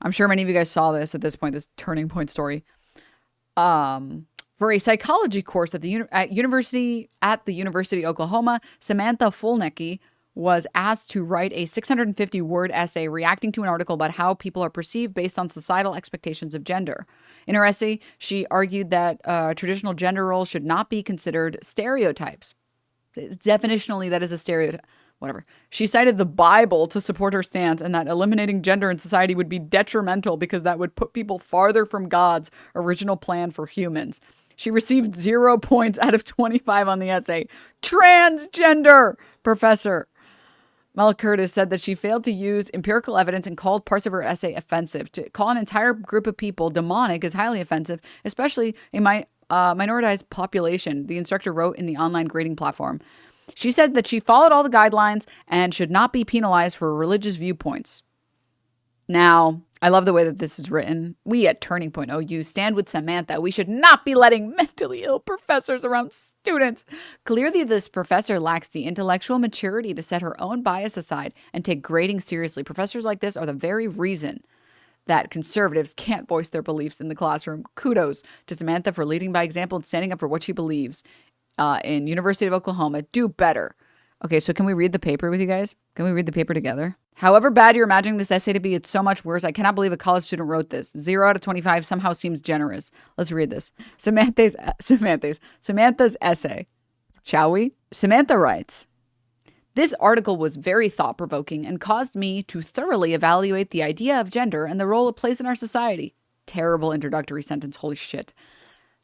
I'm sure many of you guys saw this at this point, this turning point story. For a psychology course at the University of Oklahoma, Samantha Fulnecki was asked to write a 650-word essay reacting to an article about how people are perceived based on societal expectations of gender. In her essay, she argued that traditional gender roles should not be considered stereotypes. Definitionally, that is a stereotype. Whatever. She cited the Bible to support her stance and that eliminating gender in society would be detrimental because that would put people farther from God's original plan for humans. She received 0 points out of 25 on the essay. Transgender professor Mel Curtis said that she failed to use empirical evidence and called parts of her essay offensive. To call an entire group of people demonic is highly offensive, especially a minoritized population, the instructor wrote in the online grading platform. She said that she followed all the guidelines and should not be penalized for religious viewpoints. Now, I love the way that this is written. We at Turning Point OU stand with Samantha. We should not be letting mentally ill professors around students. Clearly, this professor lacks the intellectual maturity to set her own bias aside and take grading seriously. Professors like this are the very reason that conservatives can't voice their beliefs in the classroom. Kudos to Samantha for leading by example and standing up for what she believes. In University of Oklahoma, do better. Okay, so can we read the paper with you guys? Can we read the paper together? However bad you're imagining this essay to be, it's so much worse. I cannot believe a college student wrote this. 0 out of 25 somehow seems generous. Let's read this. Samantha's essay. Shall we? Samantha writes, "This article was very thought-provoking and caused me to thoroughly evaluate the idea of gender and the role it plays in our society." Terrible introductory sentence. Holy shit.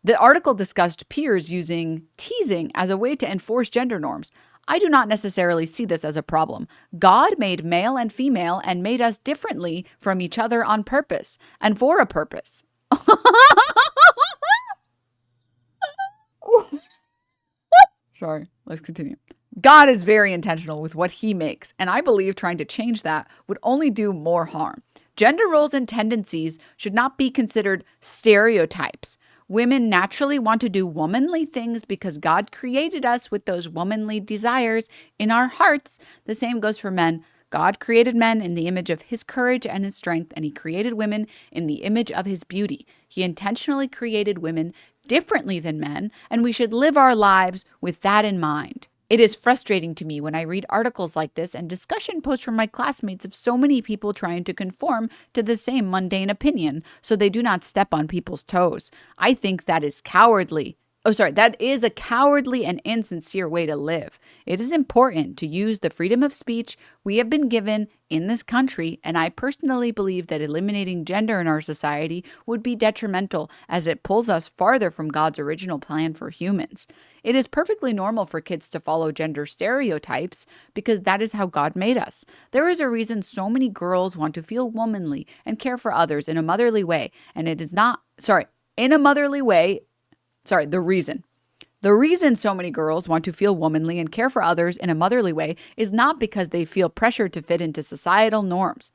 The article discussed peers using teasing as a way to enforce gender norms. I do not necessarily see this as a problem. God made male and female and made us differently from each other on purpose and for a purpose. Sorry, let's continue. God is very intentional with what he makes, and I believe trying to change that would only do more harm. Gender roles and tendencies should not be considered stereotypes. Women naturally want to do womanly things because God created us with those womanly desires in our hearts. The same goes for men. God created men in the image of his courage and his strength, and he created women in the image of his beauty. He intentionally created women differently than men, and we should live our lives with that in mind. It is frustrating to me when I read articles like this and discussion posts from my classmates of so many people trying to conform to the same mundane opinion so they do not step on people's toes. I think that is cowardly. That is a cowardly and insincere way to live. It is important to use the freedom of speech we have been given in this country, and I personally believe that eliminating gender in our society would be detrimental as it pulls us farther from God's original plan for humans. It is perfectly normal for kids to follow gender stereotypes because that is how God made us. There is a reason so many girls want to feel womanly and care for others in a motherly way, and it is not, in a motherly way. The reason so many girls want to feel womanly and care for others in a motherly way is not because they feel pressured to fit into social norms.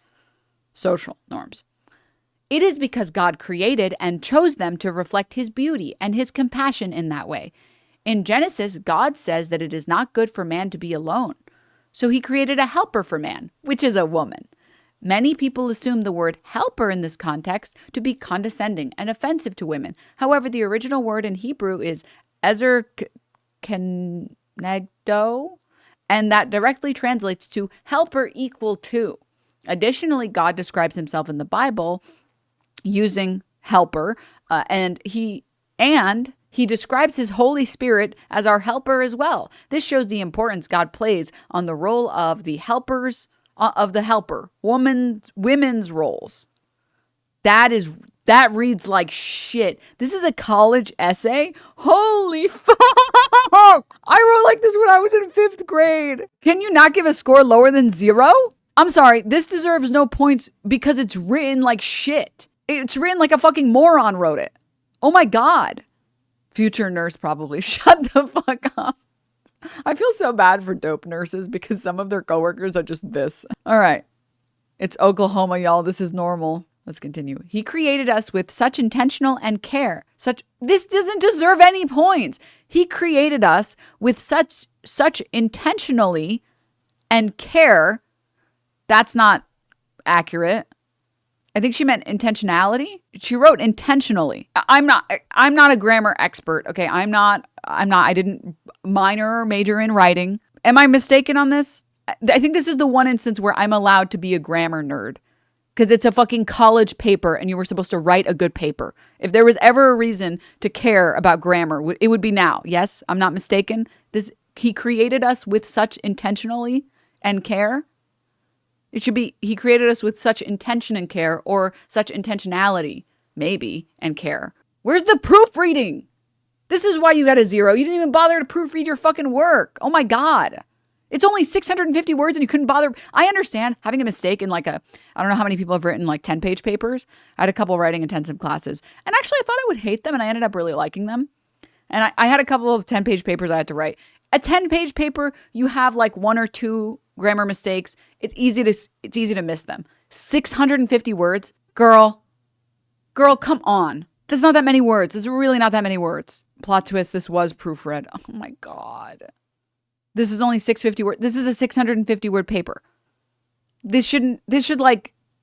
It is because God created and chose them to reflect his beauty and his compassion in that way. In Genesis, God says that it is not good for man to be alone. So he created a helper for man, which is a woman. Many people assume the word helper in this context to be condescending and offensive to women. However, the original word in Hebrew is ezer kenegdo, and that directly translates to helper equal to. Additionally, God describes himself in the Bible using helper, and he describes his Holy Spirit as our helper as well. This shows the importance God plays on the role of the helper, women's roles. That reads like shit. This is a college essay? Holy fuck! I wrote like this when I was in 5th grade. Can you not give a score lower than 0? I'm sorry, this deserves no points because it's written like shit. It's written like a fucking moron wrote it. Oh my God. Future nurse probably. Shut the fuck up. I feel so bad for dope nurses because some of their coworkers are just this. All right. It's Oklahoma, y'all. This is normal. Let's continue. He created us with such intentional and care. This doesn't deserve any points. He created us with such intentionally and care. That's not accurate. I think she meant intentionality. She wrote intentionally. I'm not a grammar expert. Okay. I didn't minor or major in writing. Am I mistaken on this? I think this is the one instance where I'm allowed to be a grammar nerd because it's a fucking college paper and you were supposed to write a good paper. If there was ever a reason to care about grammar, it would be now. Yes, I'm not mistaken. He created us with such intentionally and care. It should be, he created us with such intention and care, or such intentionality, maybe, and care. Where's the proofreading? This is why you got a 0. You didn't even bother to proofread your fucking work. Oh my God. It's only 650 words and you couldn't bother. I understand having a mistake in I don't know how many people have written 10-page papers. I had a couple writing intensive classes. And actually I thought I would hate them and I ended up really liking them. And I had a couple of 10-page papers I had to write. A 10-page paper, you have 1 or 2 grammar mistakes. It's easy to miss them. 650 words? Girl, come on. That's not that many words. It's really not that many words. Plot twist, this was proofread. Oh my God. This is only 650 words. This is a 650 word paper. This should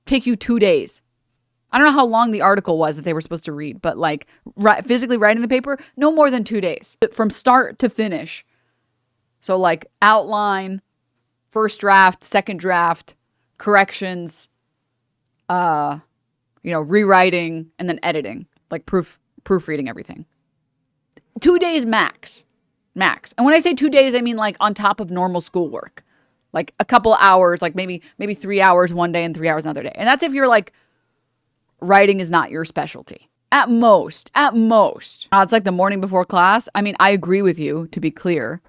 take you 2 days. I don't know how long the article was that they were supposed to read, but physically writing the paper, no more than 2 days. From start to finish. So outline, first draft, second draft, corrections, rewriting, and then editing, proofreading everything. 2 days max. And when I say 2 days, I mean on top of normal schoolwork, a couple hours, maybe 3 hours one day and 3 hours another day. And that's if you're writing is not your specialty. At most. It's the morning before class. I mean, I agree with you, to be clear.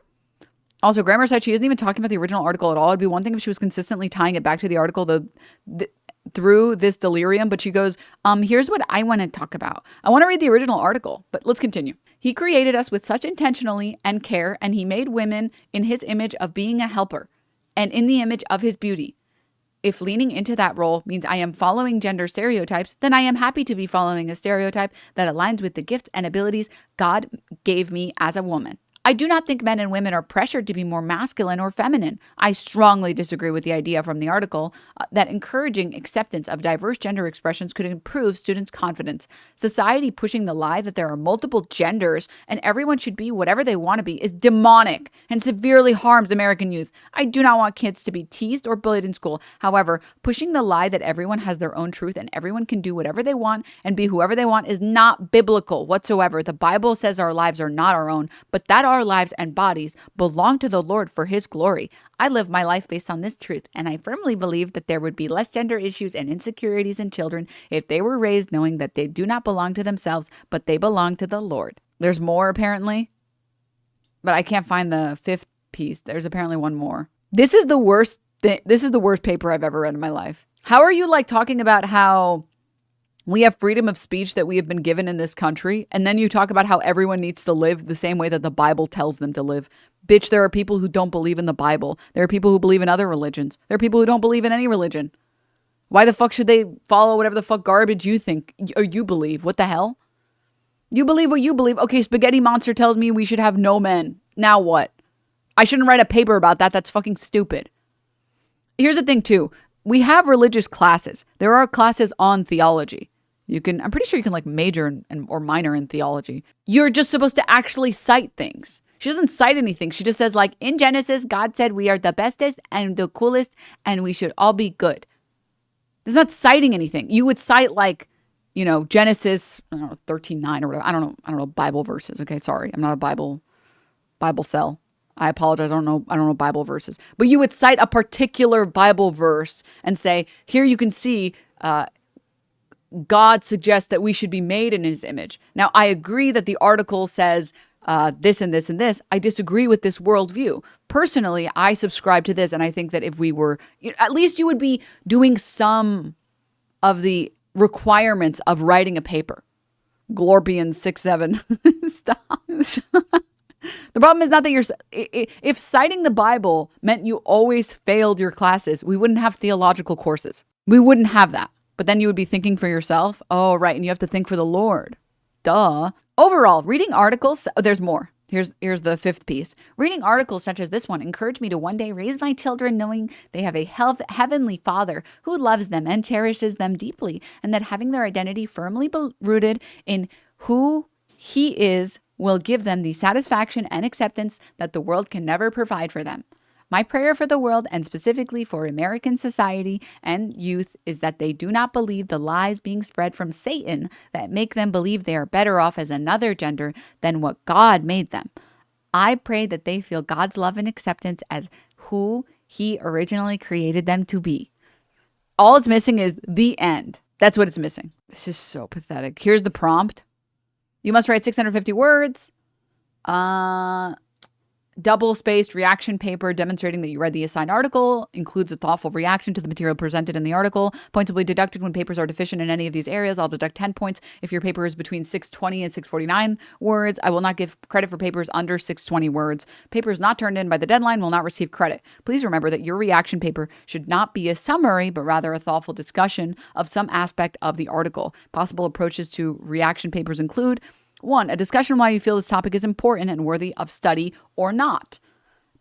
Also, Grammar said she isn't even talking about the original article at all. It'd be one thing if she was consistently tying it back to the article through this delirium. But she goes, here's what I want to talk about. I want to read the original article, but let's continue. He created us with such intentionally and care, and he made women in his image of being a helper and in the image of his beauty. If leaning into that role means I am following gender stereotypes, then I am happy to be following a stereotype that aligns with the gifts and abilities God gave me as a woman. I do not think men and women are pressured to be more masculine or feminine. I strongly disagree with the idea from the article that encouraging acceptance of diverse gender expressions could improve students' confidence. Society pushing the lie that there are multiple genders and everyone should be whatever they want to be is demonic and severely harms American youth. I do not want kids to be teased or bullied in school. However, pushing the lie that everyone has their own truth and everyone can do whatever they want and be whoever they want is not biblical whatsoever. The Bible says our lives are not our own, but that our lives and bodies belong to the Lord for his glory. I live my life based on this truth, and I firmly believe that there would be less gender issues and insecurities in children if they were raised knowing that they do not belong to themselves, but they belong to the Lord. There's more, apparently, but I can't find the 5th piece. There's apparently one more. This is the worst paper I've ever read in my life. How are you talking about how we have freedom of speech that we have been given in this country, and then you talk about how everyone needs to live the same way that the Bible tells them to live? Bitch, there are people who don't believe in the Bible. There are people who believe in other religions. There are people who don't believe in any religion. Why the fuck should they follow whatever the fuck garbage you think or you believe? What the hell? You believe what you believe. Okay, Spaghetti Monster tells me we should have no men. Now what? I shouldn't write a paper about that. That's fucking stupid. Here's the thing too. We have religious classes. There are classes on theology. I'm pretty sure you can major or minor in theology. You're just supposed to actually cite things. She doesn't cite anything. She just says in Genesis, God said we are the bestest and the coolest and we should all be good. It's not citing anything. You would cite Genesis, 13:9 or whatever. I don't know Bible verses. Okay, sorry. I'm not a Bible cell. I apologize. I don't know Bible verses. But you would cite a particular Bible verse and say, here you can see God suggests that we should be made in his image. Now, I agree that the article says this and this and this. I disagree with this worldview. Personally, I subscribe to this, and I think that if we were, at least you would be doing some of the requirements of writing a paper. Glorbian 6'7". Stop. The problem is not that if citing the Bible meant you always failed your classes, we wouldn't have theological courses. We wouldn't have that. But then you would be thinking for yourself. Oh, right. And you have to think for the Lord. Duh. Overall, reading articles. Oh, there's more. Here's the fifth piece. Reading articles such as this one encouraged me to one day raise my children knowing they have a heavenly Father who loves them and cherishes them deeply, and that having their identity firmly rooted in who He is will give them the satisfaction and acceptance that the world can never provide for them. My prayer for the world, and specifically for American society and youth, is that they do not believe the lies being spread from Satan that make them believe they are better off as another gender than what God made them. I pray that they feel God's love and acceptance as who He originally created them to be. All it's missing is the end. That's what it's missing. This is so pathetic. Here's the prompt. You must write 650 words. Double-spaced reaction paper demonstrating that you read the assigned article, includes a thoughtful reaction to the material presented in the article. Points will be deducted when papers are deficient in any of these areas. I'll deduct 10 points if your paper is between 620 and 649 words. I will not give credit for papers under 620 words. Papers not turned in by the deadline will not receive credit. Please remember that your reaction paper should not be a summary, but rather a thoughtful discussion of some aspect of the article. Possible approaches to reaction papers include: 1, a discussion why you feel this topic is important and worthy of study or not.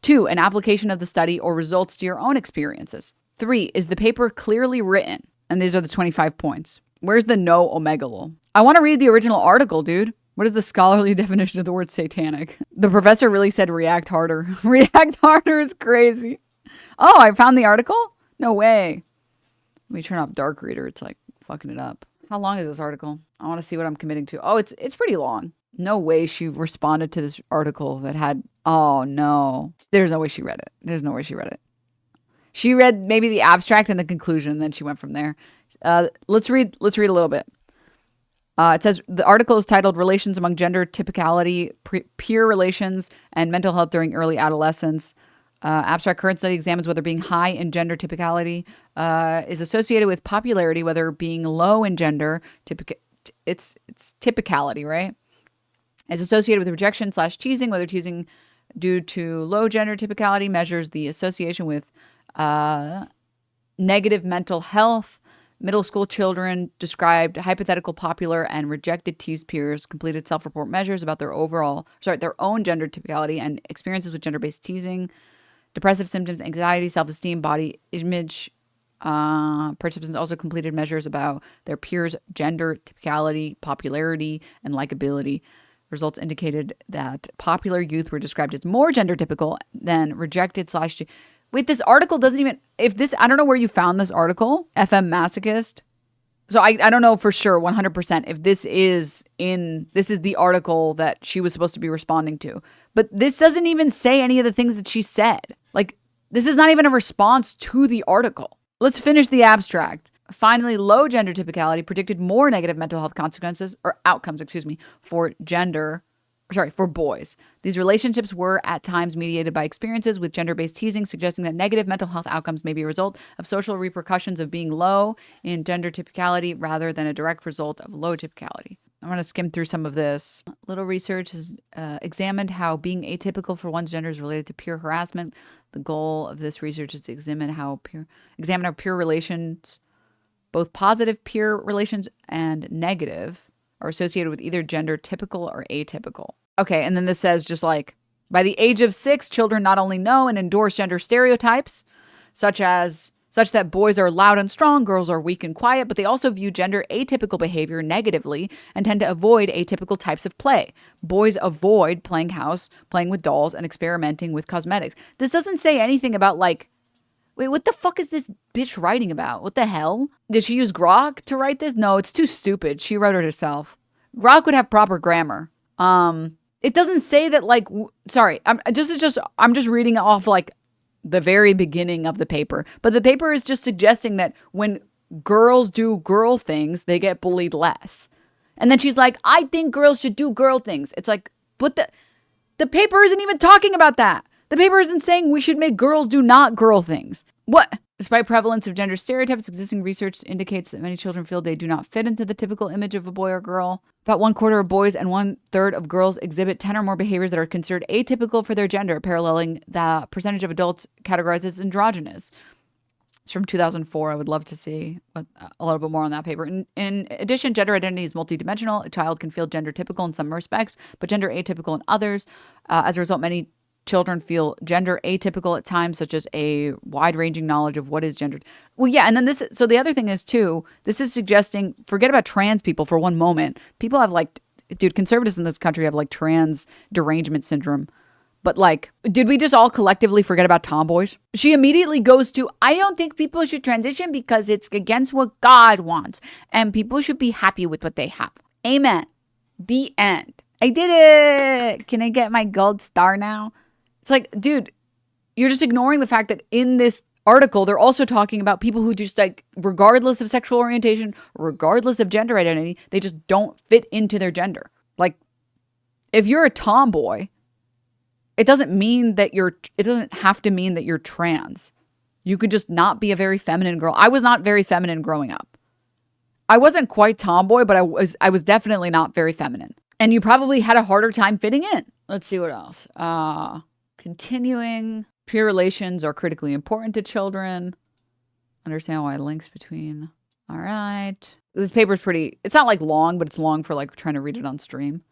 2, an application of the study or results to your own experiences. 3, is the paper clearly written? And these are the 25 points. Where's the no omegalol? I want to read the original article, dude. What is the scholarly definition of the word satanic? The professor really said react harder. React harder is crazy. Oh, I found the article? No way. Let me turn off Dark Reader. It's like fucking it up. How long is this article? I want to see what I'm committing to. Oh, it's pretty long. No way she responded to this article that had, oh no. There's no way she read it. There's no way she read it. She read maybe the abstract and the conclusion, and then she went from there. Let's read a little bit. It says the article is titled Relations Among Gender Typicality, Peer Relations, and Mental Health During Early Adolescence. Abstract current study examines whether being high in gender typicality is associated with popularity, whether being low in gender, it's typicality, right? Is associated with rejection/teasing, whether teasing due to low gender typicality measures the association with negative mental health. Middle school children described hypothetical popular and rejected teased peers, completed self-report measures about their own gender typicality and experiences with gender-based teasing. Depressive symptoms, anxiety, self-esteem, body image. Participants also completed measures about their peers' gender typicality, popularity, and likability. Results indicated that popular youth were described as more gender typical than rejected / Wait, this article doesn't even, I don't know where you found this article, FM Masochist. So I don't know for sure 100% if this is the article that she was supposed to be responding to. But this doesn't even say any of the things that she said. Like, this is not even a response to the article. Let's finish the abstract. Finally, low gender typicality predicted more negative mental health outcomes, for boys. These relationships were at times mediated by experiences with gender-based teasing, suggesting that negative mental health outcomes may be a result of social repercussions of being low in gender typicality rather than a direct result of low typicality. I'm going to skim through some of this. Little research has examined how being atypical for one's gender is related to peer harassment. The goal of this research is to examine how peer relations, both positive peer relations and negative, are associated with either gender typical or atypical. Okay, and then this says just like, by the age of 6, children not only know and endorse gender stereotypes, such that boys are loud and strong, girls are weak and quiet, but they also view gender atypical behavior negatively and tend to avoid atypical types of play. Boys avoid playing house, playing with dolls, and experimenting with cosmetics. This doesn't say anything about like, wait, what the fuck is this bitch writing about? What the hell? Did she use Grok to write this? No, it's too stupid. She wrote it herself. Grok would have proper grammar. It doesn't say that like, I'm just reading off like the very beginning of the paper. But the paper is just suggesting that when girls do girl things, they get bullied less. And then she's like, I think girls should do girl things. It's like, but the paper isn't even talking about that. The paper isn't saying we should make girls do not girl things. What? Despite prevalence of gender stereotypes, existing research indicates that many children feel they do not fit into the typical image of a boy or girl. About 1/4 of boys and 1/3 of girls exhibit 10 or more behaviors that are considered atypical for their gender, paralleling the percentage of adults categorized as androgynous. It's from 2004. I would love to see a little bit more on that paper. In addition, gender identity is multidimensional. A child can feel gender typical in some respects, but gender atypical in others. As a result, many children feel gender atypical at times, such as a wide-ranging knowledge of what is gendered. Well, yeah, and then this, so the other thing is too, this is suggesting, forget about trans people for one moment. People have like, dude, conservatives in this country have like trans derangement syndrome. But like, did we just all collectively forget about tomboys? She immediately goes to, I don't think people should transition because it's against what God wants. And people should be happy with what they have. Amen. The end. I did it. Can I get my gold star now? It's like, dude, you're just ignoring the fact that in this article, they're also talking about people who just like, regardless of sexual orientation, regardless of gender identity, they just don't fit into their gender. Like, if you're a tomboy, it doesn't have to mean that you're trans. You could just not be a very feminine girl. I was not very feminine growing up. I wasn't quite tomboy, but I was definitely not very feminine. And you probably had a harder time fitting in. Let's see what else. Continuing, peer relations are critically important to children. Understand why links between. All right. This paper's pretty, it's not like long, but it's long for like trying to read it on stream.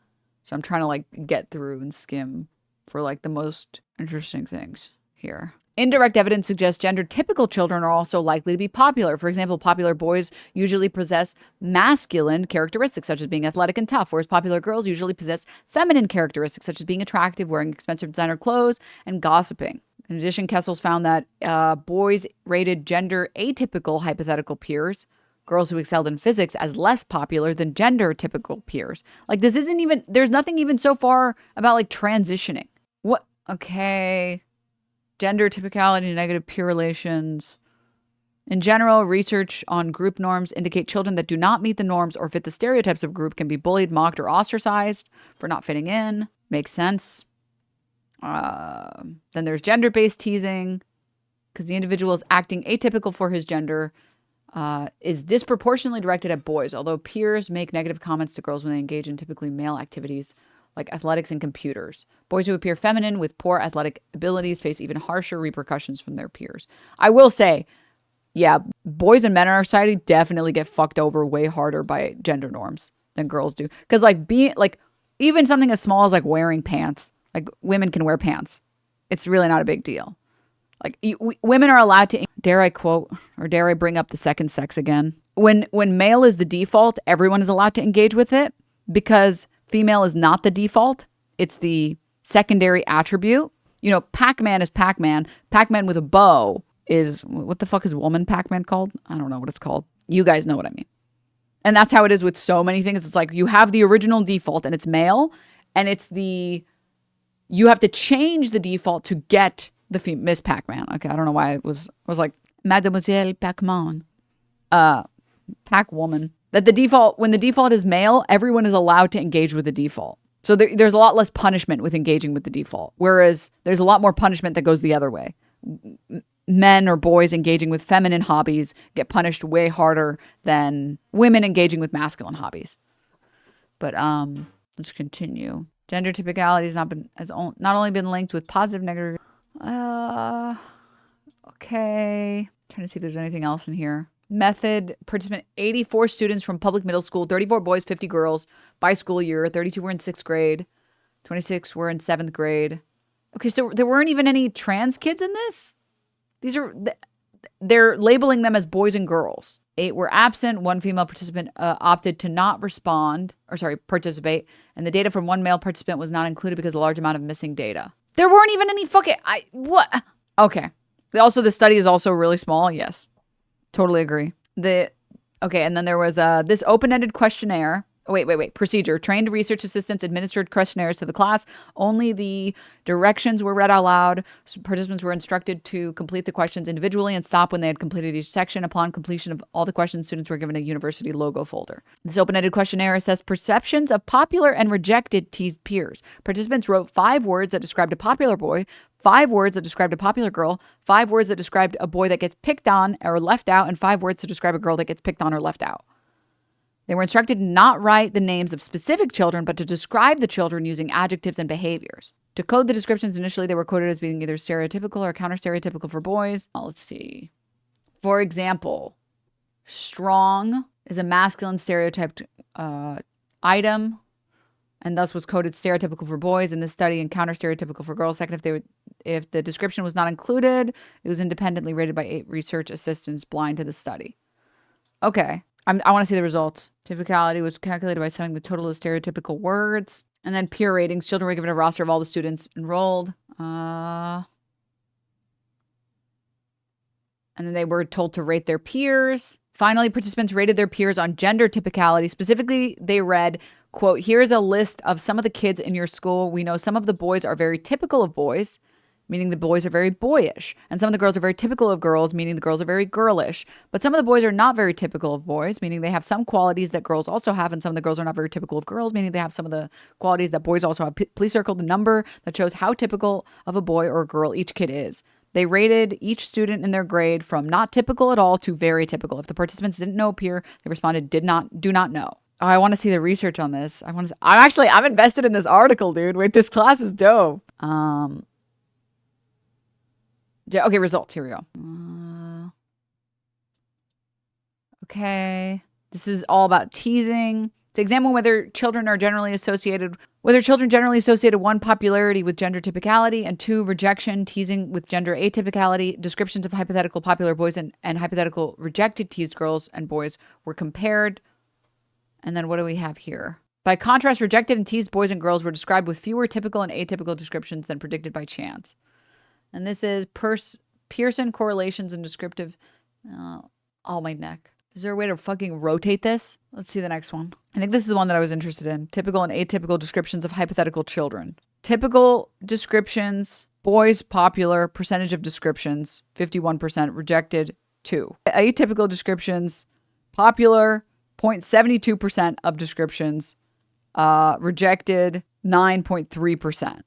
So I'm trying to like get through and skim for like the most interesting things here. Indirect evidence suggests gender typical children are also likely to be popular. For example, popular boys usually possess masculine characteristics, such as being athletic and tough, whereas popular girls usually possess feminine characteristics, such as being attractive, wearing expensive designer clothes, and gossiping. In addition, Kessel's found that boys rated gender atypical hypothetical peers, girls who excelled in physics, as less popular than gender typical peers. Like, this isn't even, there's nothing even so far about like transitioning. What? Okay. Gender typicality, negative peer relations. In general, research on group norms indicate children that do not meet the norms or fit the stereotypes of group can be bullied, mocked, or ostracized for not fitting in. Makes sense. Then there's gender-based teasing, because the individual is acting atypical for his gender, is disproportionately directed at boys, although peers make negative comments to girls when they engage in typically male activities like athletics and computers. Boys who appear feminine with poor athletic abilities face even harsher repercussions from their peers. I will say, yeah, boys and men in our society definitely get fucked over way harder by gender norms than girls do. Because like being like, even something as small as like wearing pants, like women can wear pants. It's really not a big deal. Like women are allowed to, dare I quote, or dare I bring up the second sex again? When male is the default, everyone is allowed to engage with it, because female is not the default. It's the secondary attribute. You know, Pac-Man is Pac-Man. Pac-Man with a bow is, what the fuck is woman Pac-Man called? I don't know what it's called. You guys know what I mean. And that's how it is with so many things. It's like you have the original default and it's male, and it's you have to change the default to get the Miss Pac-Man. Okay, I don't know why I was like Mademoiselle Pac-Man. Pac-Woman. That the default, when the default is male, everyone is allowed to engage with the default. So there's a lot less punishment with engaging with the default. Whereas there's a lot more punishment that goes the other way. Men or boys engaging with feminine hobbies get punished way harder than women engaging with masculine hobbies. But let's continue. Gender typicality has not only been linked with positive, negative. Okay. Trying to see if there's anything else in here. Method participant: 84 students from public middle school, 34 boys, 50 girls by school year. 32 were in 6th grade, 26 were in 7th grade. Okay, so there weren't even any trans kids in this? They're labeling them as boys and girls. 8 were absent. 1 female participant opted to not participate. And the data from 1 male participant was not included because of a large amount of missing data. There weren't even any what? Okay. Also, the study is also really small. Yes. Totally agree. And then there was this open-ended questionnaire. Wait. Procedure. Trained research assistants administered questionnaires to the class. Only the directions were read out loud. Participants were instructed to complete the questions individually and stop when they had completed each section. Upon completion of all the questions, students were given a university logo folder. This open-ended questionnaire assessed perceptions of popular and rejected teased peers. Participants wrote 5 words that described a popular boy, 5 words that described a popular girl, 5 words that described a boy that gets picked on or left out, and 5 words to describe a girl that gets picked on or left out. They were instructed to not write the names of specific children, but to describe the children using adjectives and behaviors. To code the descriptions, initially they were coded as being either stereotypical or counter-stereotypical for boys. Let's see. For example, strong is a masculine stereotyped item, and thus was coded stereotypical for boys in this study and counter stereotypical for girls. Second, if the description was not included, it was independently rated by 8 research assistants blind to the study. Okay, I want to see the results. Typicality was calculated by summing the total of stereotypical words, and then peer ratings. Children were given a roster of all the students enrolled, and then they were told to rate their peers. Finally, participants rated their peers on gender typicality. Specifically, they read, quote, "Here's a list of some of the kids in your school. We know some of the boys are very typical of boys," meaning the boys are very boyish. "And some of the girls are very typical of girls," meaning the girls are very girlish. "But some of the boys are not very typical of boys," meaning they have some qualities that girls also have. "And some of the girls are not very typical of girls," meaning they have some of the qualities that boys also have. Please circle the number that shows how typical of a boy or a girl each kid is. They rated each student in their grade from not typical at all to very typical. If the participants didn't know peer, they responded do not know. Oh, I want to see the research on this. I'm invested in this article, dude. Wait, this class is dope. Okay, results. Here we go. Okay. This is all about teasing. To examine whether children generally associated one, popularity with gender typicality, and 2, rejection, teasing with gender atypicality. Descriptions of hypothetical popular boys and hypothetical rejected teased girls and boys were compared. And then what do we have here? By contrast, rejected and teased boys and girls were described with fewer typical and atypical descriptions than predicted by chance. And this is Pearson correlations and descriptive. Oh, my neck. Is there a way to fucking rotate this? Let's see the next one. I think this is the one that I was interested in. Typical and atypical descriptions of hypothetical children. Typical descriptions, boys popular, percentage of descriptions, 51%, rejected 2. Atypical descriptions, popular, 0.72% of descriptions, rejected 9.3%.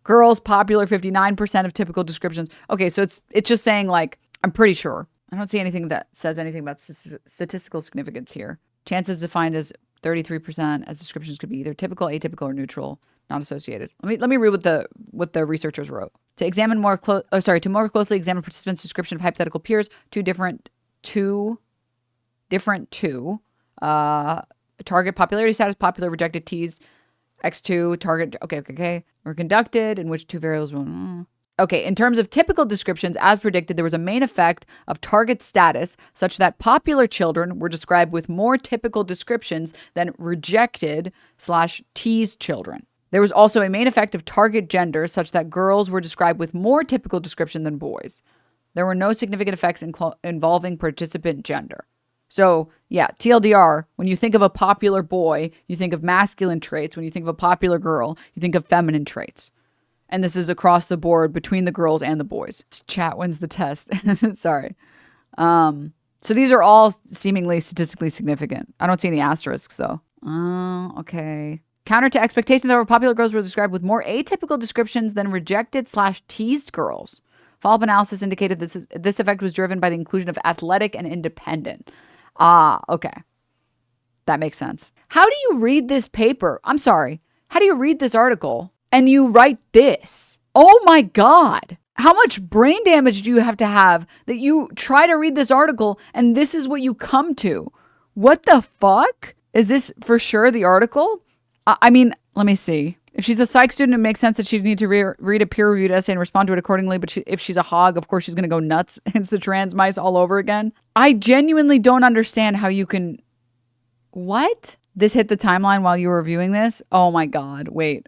Girls popular, 59% of typical descriptions. Okay, so it's just saying, like, I'm pretty sure. I don't see anything that says anything about statistical significance here. Chances defined as 33%, as descriptions could be either typical, atypical, or neutral, not associated. Let me read what the researchers wrote. To more closely examine participants' description of hypothetical peers, target popularity status, popular, rejected, teased, X2, target, okay, were conducted, in which 2 variables were. Okay, in terms of typical descriptions, as predicted, there was a main effect of target status such that popular children were described with more typical descriptions than rejected/teased children. There was also a main effect of target gender such that girls were described with more typical description than boys. There were no significant effects involving participant gender. So, yeah, TLDR, when you think of a popular boy, you think of masculine traits. When you think of a popular girl, you think of feminine traits. And this is across the board between the girls and the boys. Chat wins the test. Sorry. So these are all seemingly statistically significant. I don't see any asterisks, though. Okay. Counter to expectations, however, popular girls were described with more atypical descriptions than rejected/teased girls. Follow-up analysis indicated this effect was driven by the inclusion of athletic and independent. Okay. That makes sense. How do you read this paper? I'm sorry. How do you read this article and you write this? Oh my God. How much brain damage do you have to have that you try to read this article and this is what you come to? What the fuck? Is this for sure the article? I mean, let me see. If she's a psych student, it makes sense that she'd need to read a peer-reviewed essay and respond to it accordingly. But if she's a hog, of course, she's going to go nuts. It's the trans mice all over again. I genuinely don't understand how you can... What? This hit the timeline while you were reviewing this? Oh my God. Wait.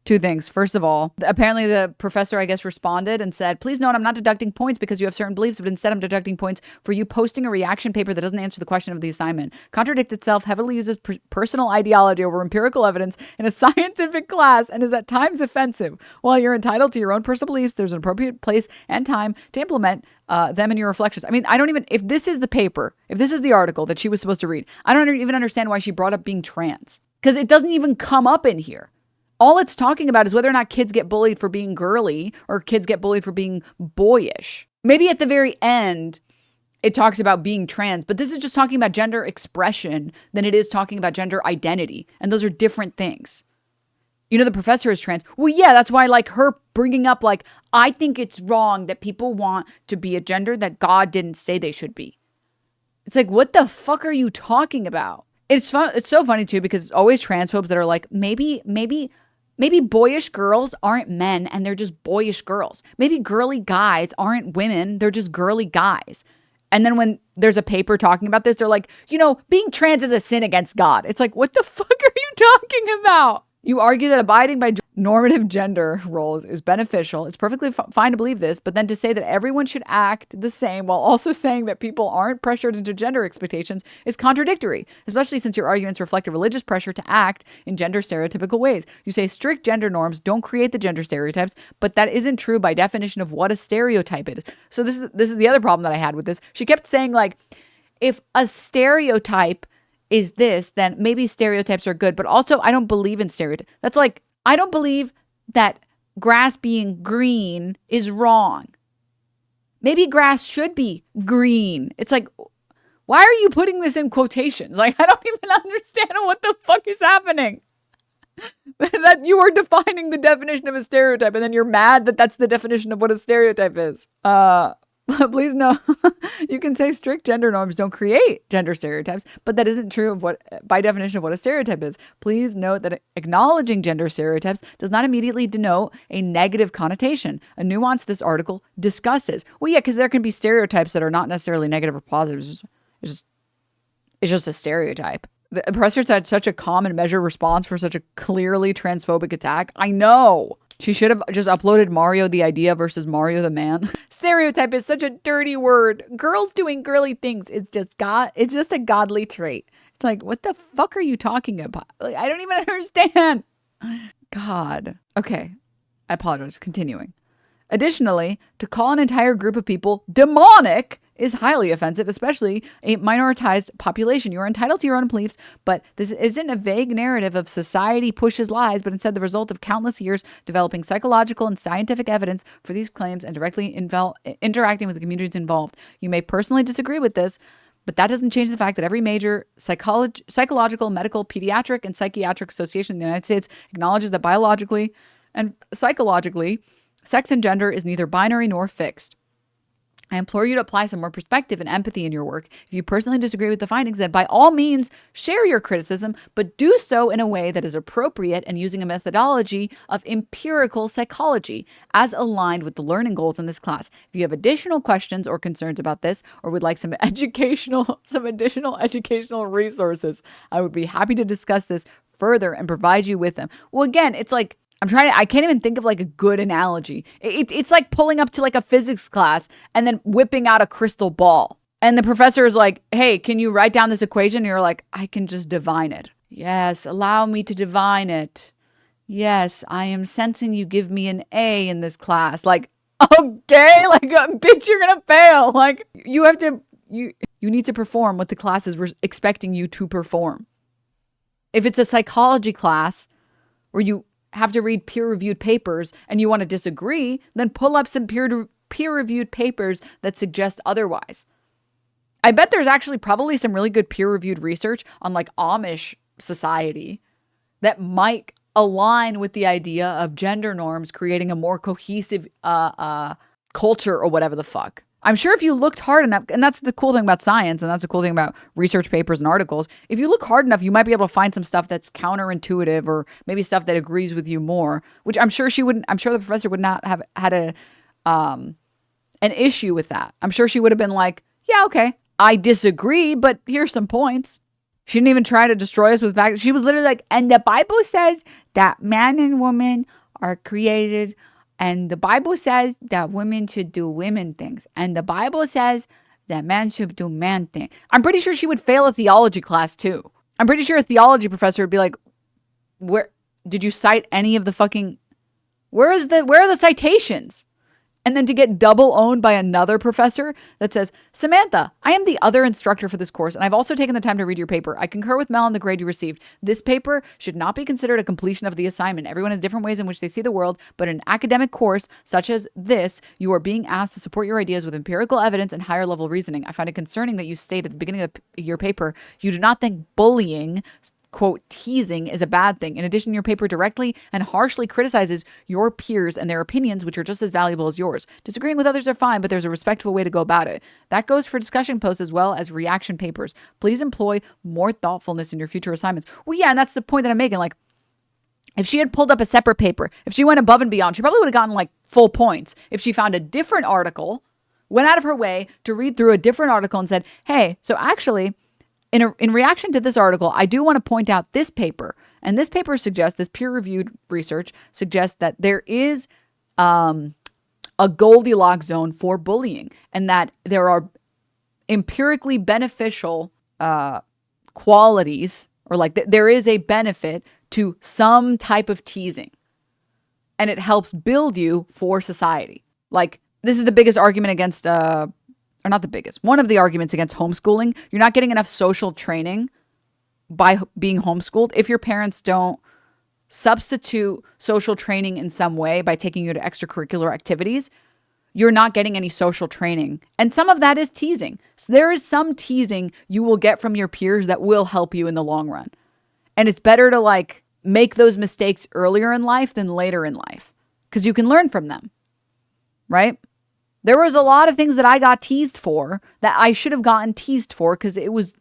2 things. First of all, apparently the professor, I guess, responded and said, "Please note, I'm not deducting points because you have certain beliefs, but instead I'm deducting points for you posting a reaction paper that doesn't answer the question of the assignment. Contradicts itself, heavily uses personal ideology over empirical evidence in a scientific class, and is at times offensive. While you're entitled to your own personal beliefs, there's an appropriate place and time to implement them in your reflections." I mean, I don't even, if this is the paper, if this is the article that she was supposed to read, I don't even understand why she brought up being trans. Because it doesn't even come up in here. All it's talking about is whether or not kids get bullied for being girly or kids get bullied for being boyish. Maybe at the very end, it talks about being trans, but this is just talking about gender expression than it is talking about gender identity. And those are different things. You know, the professor is trans. Well, yeah, that's why, like, her bringing up, like, I think it's wrong that people want to be a gender that God didn't say they should be. It's like, what the fuck are you talking about? It's fun. It's so funny, too, because it's always transphobes that are like, maybe boyish girls aren't men and they're just boyish girls. Maybe girly guys aren't women. They're just girly guys. And then when there's a paper talking about this, they're like, you know, being trans is a sin against God. It's like, what the fuck are you talking about? You argue that abiding by normative gender roles is beneficial. It's perfectly fine to believe this, but then to say that everyone should act the same while also saying that people aren't pressured into gender expectations is contradictory, especially since your arguments reflect a religious pressure to act in gender stereotypical ways. You say strict gender norms don't create the gender stereotypes, but that isn't true by definition of what a stereotype is. So this is the other problem that I had with this. She kept saying, like, if a stereotype is this, then maybe stereotypes are good. But also, I don't believe in stereotypes. That's like, I don't believe that grass being green is wrong. Maybe grass should be green. It's like, why are you putting this in quotations? Like, I don't even understand what the fuck is happening. That you are defining the definition of a stereotype, and then you're mad that that's the definition of what a stereotype is. Please no. You can say strict gender norms don't create gender stereotypes, but that isn't true of what, by definition, of what a stereotype is. Please note that acknowledging gender stereotypes does not immediately denote a negative connotation, a nuance this article discusses. Well, yeah, because there can be stereotypes that are not necessarily negative or positive. It's just a stereotype. The oppressor had such a calm and measured response for such a clearly transphobic attack. I know. She should have just uploaded Mario the idea versus Mario the man. Stereotype is such a dirty word. Girls doing girly things. It's just a godly trait. It's like, what the fuck are you talking about? Like, I don't even understand. God. Okay. I apologize. Continuing. Additionally, to call an entire group of people demonic is highly offensive, especially a minoritized population. You are entitled to your own beliefs, but this isn't a vague narrative of society pushes lies, but instead the result of countless years developing psychological and scientific evidence for these claims and directly interacting with the communities involved. You may personally disagree with this, but that doesn't change the fact that every major psychological, medical, pediatric, and psychiatric association in the United States acknowledges that biologically and psychologically, sex and gender is neither binary nor fixed. I implore you to apply some more perspective and empathy in your work. If you personally disagree with the findings, then by all means, share your criticism, but do so in a way that is appropriate and using a methodology of empirical psychology as aligned with the learning goals in this class. If you have additional questions or concerns about this, or would like some additional educational resources, I would be happy to discuss this further and provide you with them. Well, again, it's like, I can't even think of like a good analogy. It's like pulling up to like a physics class and then whipping out a crystal ball. And the professor is like, hey, can you write down this equation? And you're like, I can just divine it. Yes, allow me to divine it. Yes, I am sensing you give me an A in this class. Like, okay, like, bitch, you're gonna fail. Like, you need to perform what the class is expecting you to perform. If it's a psychology class where you have to read peer-reviewed papers and you want to disagree, then pull up some peer-reviewed papers that suggest otherwise. I bet there's actually probably some really good peer-reviewed research on like Amish society that might align with the idea of gender norms creating a more cohesive culture or whatever the fuck. I'm sure if you looked hard enough, and that's the cool thing about science, and that's the cool thing about research papers and articles, if you look hard enough, you might be able to find some stuff that's counterintuitive or maybe stuff that agrees with you more, which I'm sure the professor would not have had an issue with that. I'm sure she would have been like, yeah, okay, I disagree, but here's some points. She didn't even try to destroy us with facts. She was literally like, and the Bible says that man and woman are created. And the Bible says that women should do women things. And the Bible says that man should do man things. I'm pretty sure she would fail a theology class too. I'm pretty sure a theology professor would be like, where did you cite any of the fucking, where are the citations? And then to get double owned by another professor that says, Samantha, I am the other instructor for this course, and I've also taken the time to read your paper. I concur with Mel on the grade you received. This paper should not be considered a completion of the assignment. Everyone has different ways in which they see the world, but in an academic course such as this, you are being asked to support your ideas with empirical evidence and higher level reasoning. I find it concerning that you state at the beginning of your paper, you do not think bullying, quote, teasing is a bad thing. In addition, your paper directly and harshly criticizes your peers and their opinions, which are just as valuable as yours. Disagreeing with others are fine, but there's a respectful way to go about it. That goes for discussion posts as well as reaction papers. Please employ more thoughtfulness in your future assignments. Well, yeah, and that's the point that I'm making. Like, if she had pulled up a separate paper, if she went above and beyond, she probably would have gotten like full points. If she found a different article, went out of her way to read through a different article and said, hey, so actually, in reaction to this article, I do want to point out this paper. And this paper suggests, this peer-reviewed research suggests that there is a Goldilocks zone for bullying and that there are empirically beneficial qualities, or like there is a benefit to some type of teasing. And it helps build you for society. Like, this is the biggest argument against, or not the biggest, one of the arguments against homeschooling. You're not getting enough social training by being homeschooled. If your parents don't substitute social training in some way by taking you to extracurricular activities, you're not getting any social training. And some of that is teasing. So there is some teasing you will get from your peers that will help you in the long run. And it's better to like make those mistakes earlier in life than later in life, because you can learn from them, right? There was a lot of things that I got teased for that I should have gotten teased for because it was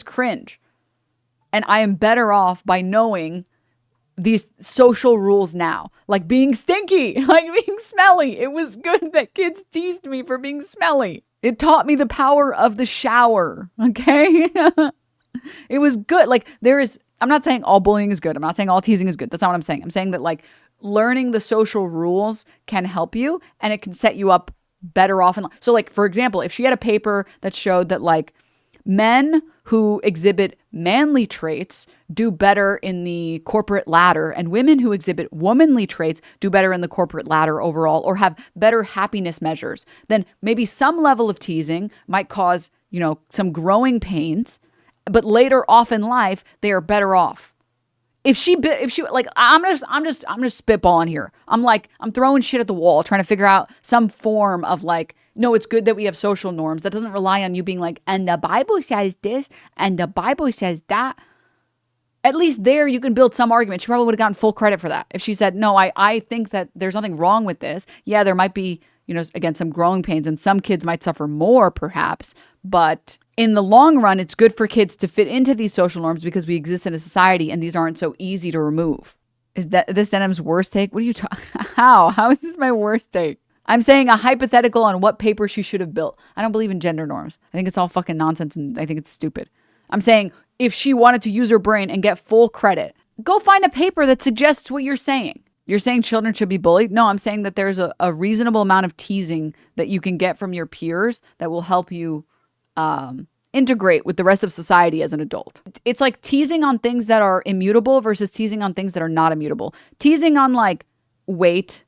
cringe. And I am better off by knowing these social rules now, like being stinky, like being smelly. It was good that kids teased me for being smelly. It taught me the power of the shower, okay? It was good. Like I'm not saying all bullying is good. I'm not saying all teasing is good. That's not what I'm saying. I'm saying that like learning the social rules can help you and it can set you up better off in life. So like, for example, if she had a paper that showed that like men who exhibit manly traits do better in the corporate ladder and women who exhibit womanly traits do better in the corporate ladder overall, or have better happiness measures, then maybe some level of teasing might cause, some growing pains, but later off in life, they are better off. If she like, I'm just spitballing here. I'm throwing shit at the wall, trying to figure out some form of like, no, it's good that we have social norms that doesn't rely on you being like, and the Bible says this, and the Bible says that. At least there you can build some argument. She probably would have gotten full credit for that. If she said, no, I think that there's nothing wrong with this. Yeah, there might be, again, some growing pains and some kids might suffer more perhaps, but in the long run, it's good for kids to fit into these social norms because we exist in a society and these aren't so easy to remove. Is this Denim's worst take? What are you talking? How is this my worst take? I'm saying a hypothetical on what paper she should have built. I don't believe in gender norms. I think it's all fucking nonsense and I think it's stupid. I'm saying if she wanted to use her brain and get full credit, go find a paper that suggests what you're saying. You're saying children should be bullied? No, I'm saying that there's a reasonable amount of teasing that you can get from your peers that will help you integrate with the rest of society as an adult. It's like teasing on things that are immutable versus teasing on things that are not immutable. Teasing on like weight,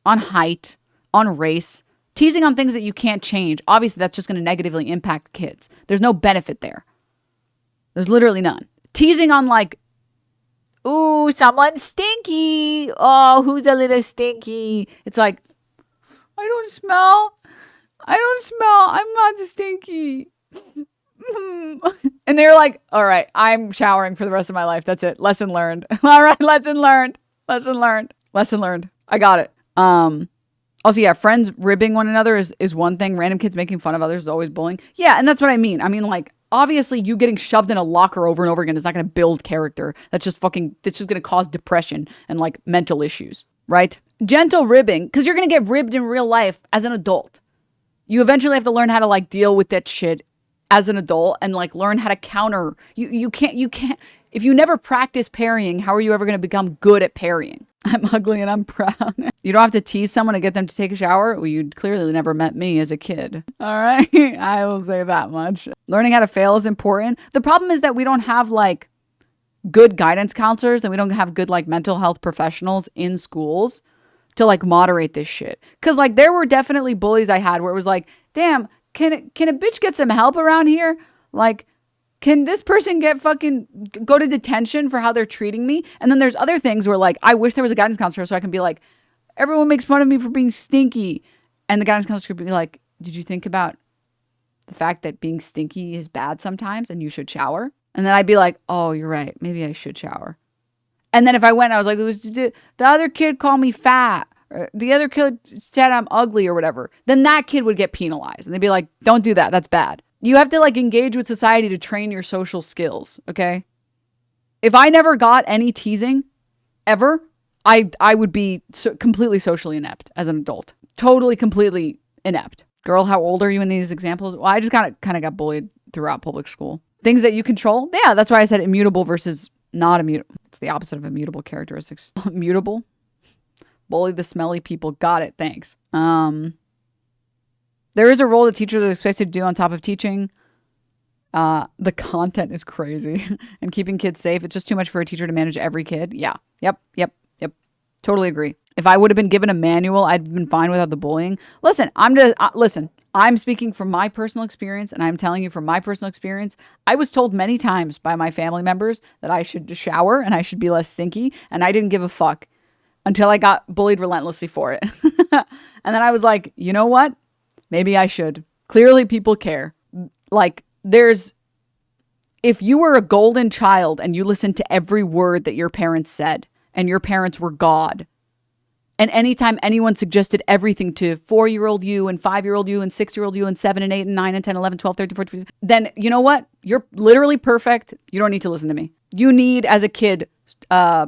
on height, on race, teasing on things that you can't change. Obviously, that's just going to negatively impact kids. There's no benefit there. There's literally none. Teasing on like, ooh, someone's stinky. Oh, who's a little stinky? It's like, I don't smell. I'm not stinky. And they're like, all right, I'm showering for the rest of my life. That's it. Lesson learned. All right, lesson learned. I got it. Also, yeah, friends ribbing one another is one thing. Random kids making fun of others is always bullying. Yeah, and that's what I mean. I mean, like, obviously you getting shoved in a locker over and over again is not going to build character. It's just going to cause depression and like mental issues, right? Gentle ribbing, because you're going to get ribbed in real life as an adult. You eventually have to learn how to like deal with that shit as an adult and like learn how to counter. You can't, if you never practice parrying, how are you ever going to become good at parrying? I'm ugly and I'm proud. You don't have to tease someone to get them to take a shower. Well, you clearly never met me as a kid. All right. I will say that much. Learning how to fail is important. The problem is that we don't have like good guidance counselors and we don't have good like mental health professionals in schools to like moderate this shit. Cause like there were definitely bullies I had where it was like, damn, can a bitch get some help around here? Like, can this person go to detention for how they're treating me? And then there's other things where like, I wish there was a guidance counselor so I can be like, everyone makes fun of me for being stinky. And the guidance counselor could be like, did you think about the fact that being stinky is bad sometimes and you should shower? And then I'd be like, oh, you're right. Maybe I should shower. And then if I went, I was like, the other kid called me fat. Or the other kid said I'm ugly or whatever. Then that kid would get penalized. And they'd be like, don't do that. That's bad. You have to like engage with society to train your social skills. Okay. If I never got any teasing ever, I would be completely socially inept as an adult. Totally, completely inept. Girl, how old are you in these examples? Well, I just kind of got bullied throughout public school. Things that you control. Yeah, that's why I said immutable versus not immutable. It's the opposite of immutable characteristics. Mutable. Bully the smelly people. Got it. Thanks. There is a role that teachers are expected to do on top of teaching. The content is crazy. And keeping kids safe. It's just too much for a teacher to manage every kid. Yeah. Yep. Totally agree. If I would have been given a manual, I'd been fine without the bullying. Listen, I'm speaking from my personal experience, and I'm telling you from my personal experience, I was told many times by my family members that I should shower and I should be less stinky, and I didn't give a fuck until I got bullied relentlessly for it. And then I was like, you know what? Maybe I should. Clearly people care. Like, if you were a golden child and you listened to every word that your parents said, and your parents were God, and anytime anyone suggested everything to 4-year-old you and 5-year-old you and 6-year-old you and 7 and 8 and 9 and 10, 11, 12, 13, 14, 15, then you know what? You're literally perfect. You don't need to listen to me. You need, as a kid,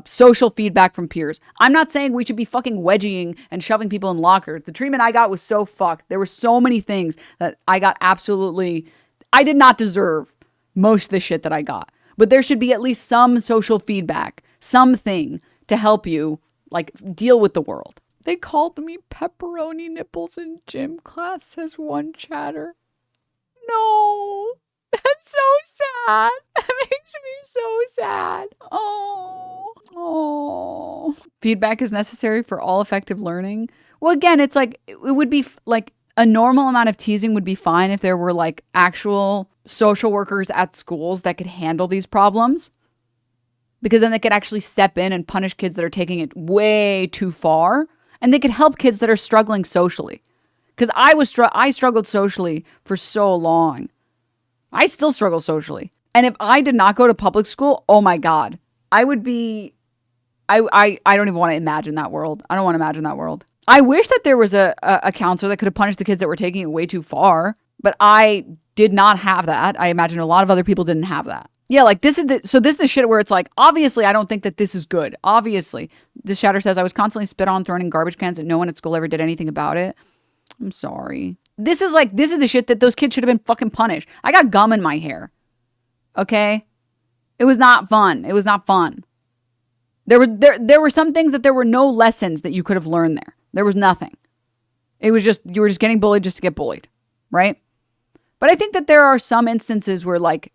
social feedback from peers. I'm not saying we should be fucking wedging and shoving people in lockers. The treatment I got was so fucked. There were so many things that I got I did not deserve most of the shit that I got. But there should be at least some social feedback, something to help you, like, deal with the world. They called me pepperoni nipples in gym class, says one chatter. No, that's so sad. That makes me so sad. Oh. Feedback is necessary for all effective learning. Well, again, it's like, it would be like a normal amount of teasing would be fine if there were like actual social workers at schools that could handle these problems. Because then they could actually step in and punish kids that are taking it way too far. And they could help kids that are struggling socially. Because I struggled socially for so long. I still struggle socially. And if I did not go to public school, oh my God, I would be, I don't even want to imagine that world. I don't want to imagine that world. I wish that there was a counselor that could have punished the kids that were taking it way too far. But I did not have that. I imagine a lot of other people didn't have that. Yeah, like this is the shit where it's like, obviously I don't think that this is good. Obviously. This chatter says I was constantly spit on, thrown in garbage cans, and no one at school ever did anything about it. I'm sorry. This is the shit that those kids should have been fucking punished. I got gum in my hair. Okay? It was not fun. It was not fun. There were some things that there were no lessons that you could have learned there. There was nothing. It was just, you were just getting bullied just to get bullied. Right? But I think that there are some instances where like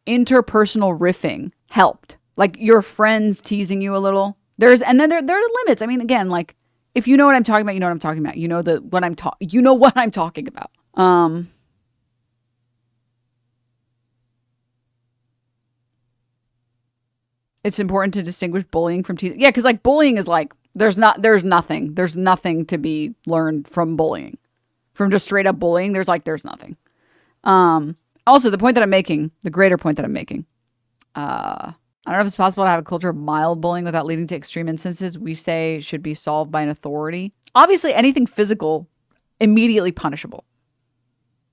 interpersonal riffing helped. Like your friends teasing you a little. There are limits. I mean, again, like if you know what I'm talking about, you know what I'm talking about. You know what I'm talking about. It's important to distinguish bullying from teasing. Yeah, because like bullying is like there's nothing to be learned from bullying. From just straight up bullying, there's nothing. Also, the point that I'm making, the greater point that I'm making, I don't know if it's possible to have a culture of mild bullying without leading to extreme instances we say should be solved by an authority. Obviously, anything physical, immediately punishable.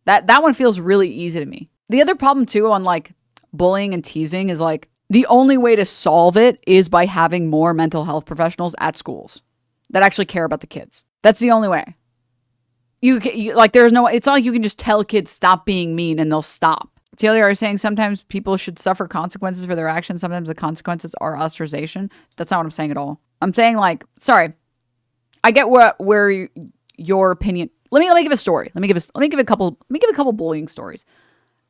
That one feels really easy to me. The other problem, too, on like bullying and teasing is like the only way to solve it is by having more mental health professionals at schools that actually care about the kids. That's the only way. You like, it's not like you can just tell kids stop being mean and they'll stop. TLDR is saying sometimes people should suffer consequences for their actions. Sometimes the consequences are ostracization. That's not what I'm saying at all. I'm saying like, sorry, I get where your opinion. Let me give a story. Let me give a couple bullying stories.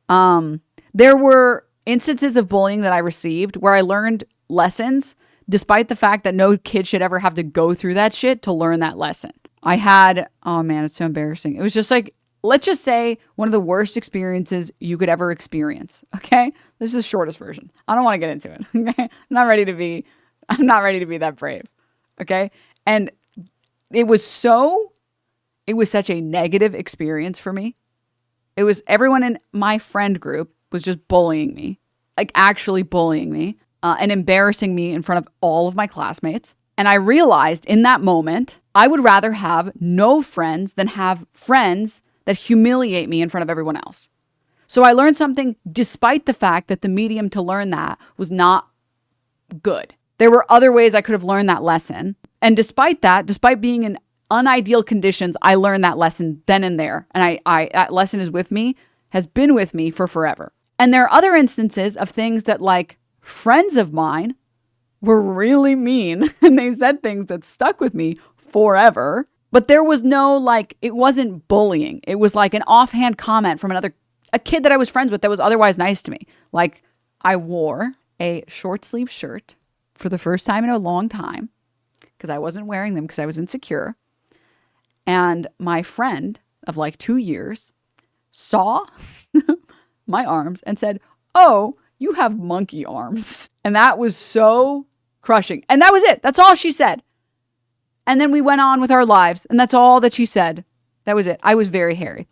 There were instances of bullying that I received where I learned lessons, despite the fact that no kid should ever have to go through that shit to learn that lesson. Oh man, it's so embarrassing. It was just like, let's just say one of the worst experiences you could ever experience. Okay. This is the shortest version. I don't want to get into it. Okay. I'm not ready to be that brave. Okay. And it was such a negative experience for me. It was everyone in my friend group was just bullying me. like actually bullying me and embarrassing me in front of all of my classmates. And I realized in that moment, I would rather have no friends than have friends that humiliate me in front of everyone else. So I learned something despite the fact that the medium to learn that was not good. There were other ways I could have learned that lesson. And despite that, despite being in unideal conditions, I learned that lesson then and there. And that lesson is with me, has been with me for forever. And there are other instances of things that like friends of mine were really mean and they said things that stuck with me forever. But there was no like, it wasn't bullying. It was like an offhand comment from a kid that I was friends with that was otherwise nice to me. Like I wore a short sleeve shirt for the first time in a long time because I wasn't wearing them because I was insecure. And my friend of like 2 years saw my arms and said, "Oh, you have monkey arms." And that was so crushing. And that was it. That's all she said. And then we went on with our lives. And that's all that she said. That was it. I was very hairy.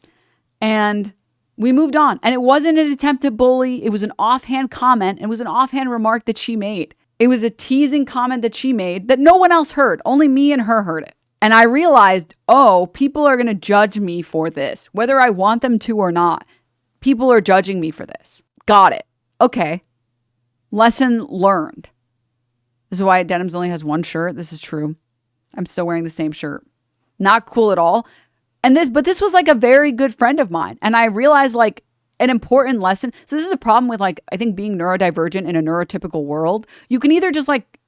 And we moved on. And it wasn't an attempt to bully. It was an offhand comment. It was an offhand remark that she made. It was a teasing comment that she made that no one else heard. Only me and her heard it. And I realized, oh, people are going to judge me for this, whether I want them to or not. People are judging me for this. Got it. Okay. Lesson learned. This is why Denims only has one shirt. This is true. I'm still wearing the same shirt. Not cool at all. But this was like a very good friend of mine. And I realized like an important lesson. So this is a problem with like, I think being neurodivergent in a neurotypical world. You can either just like,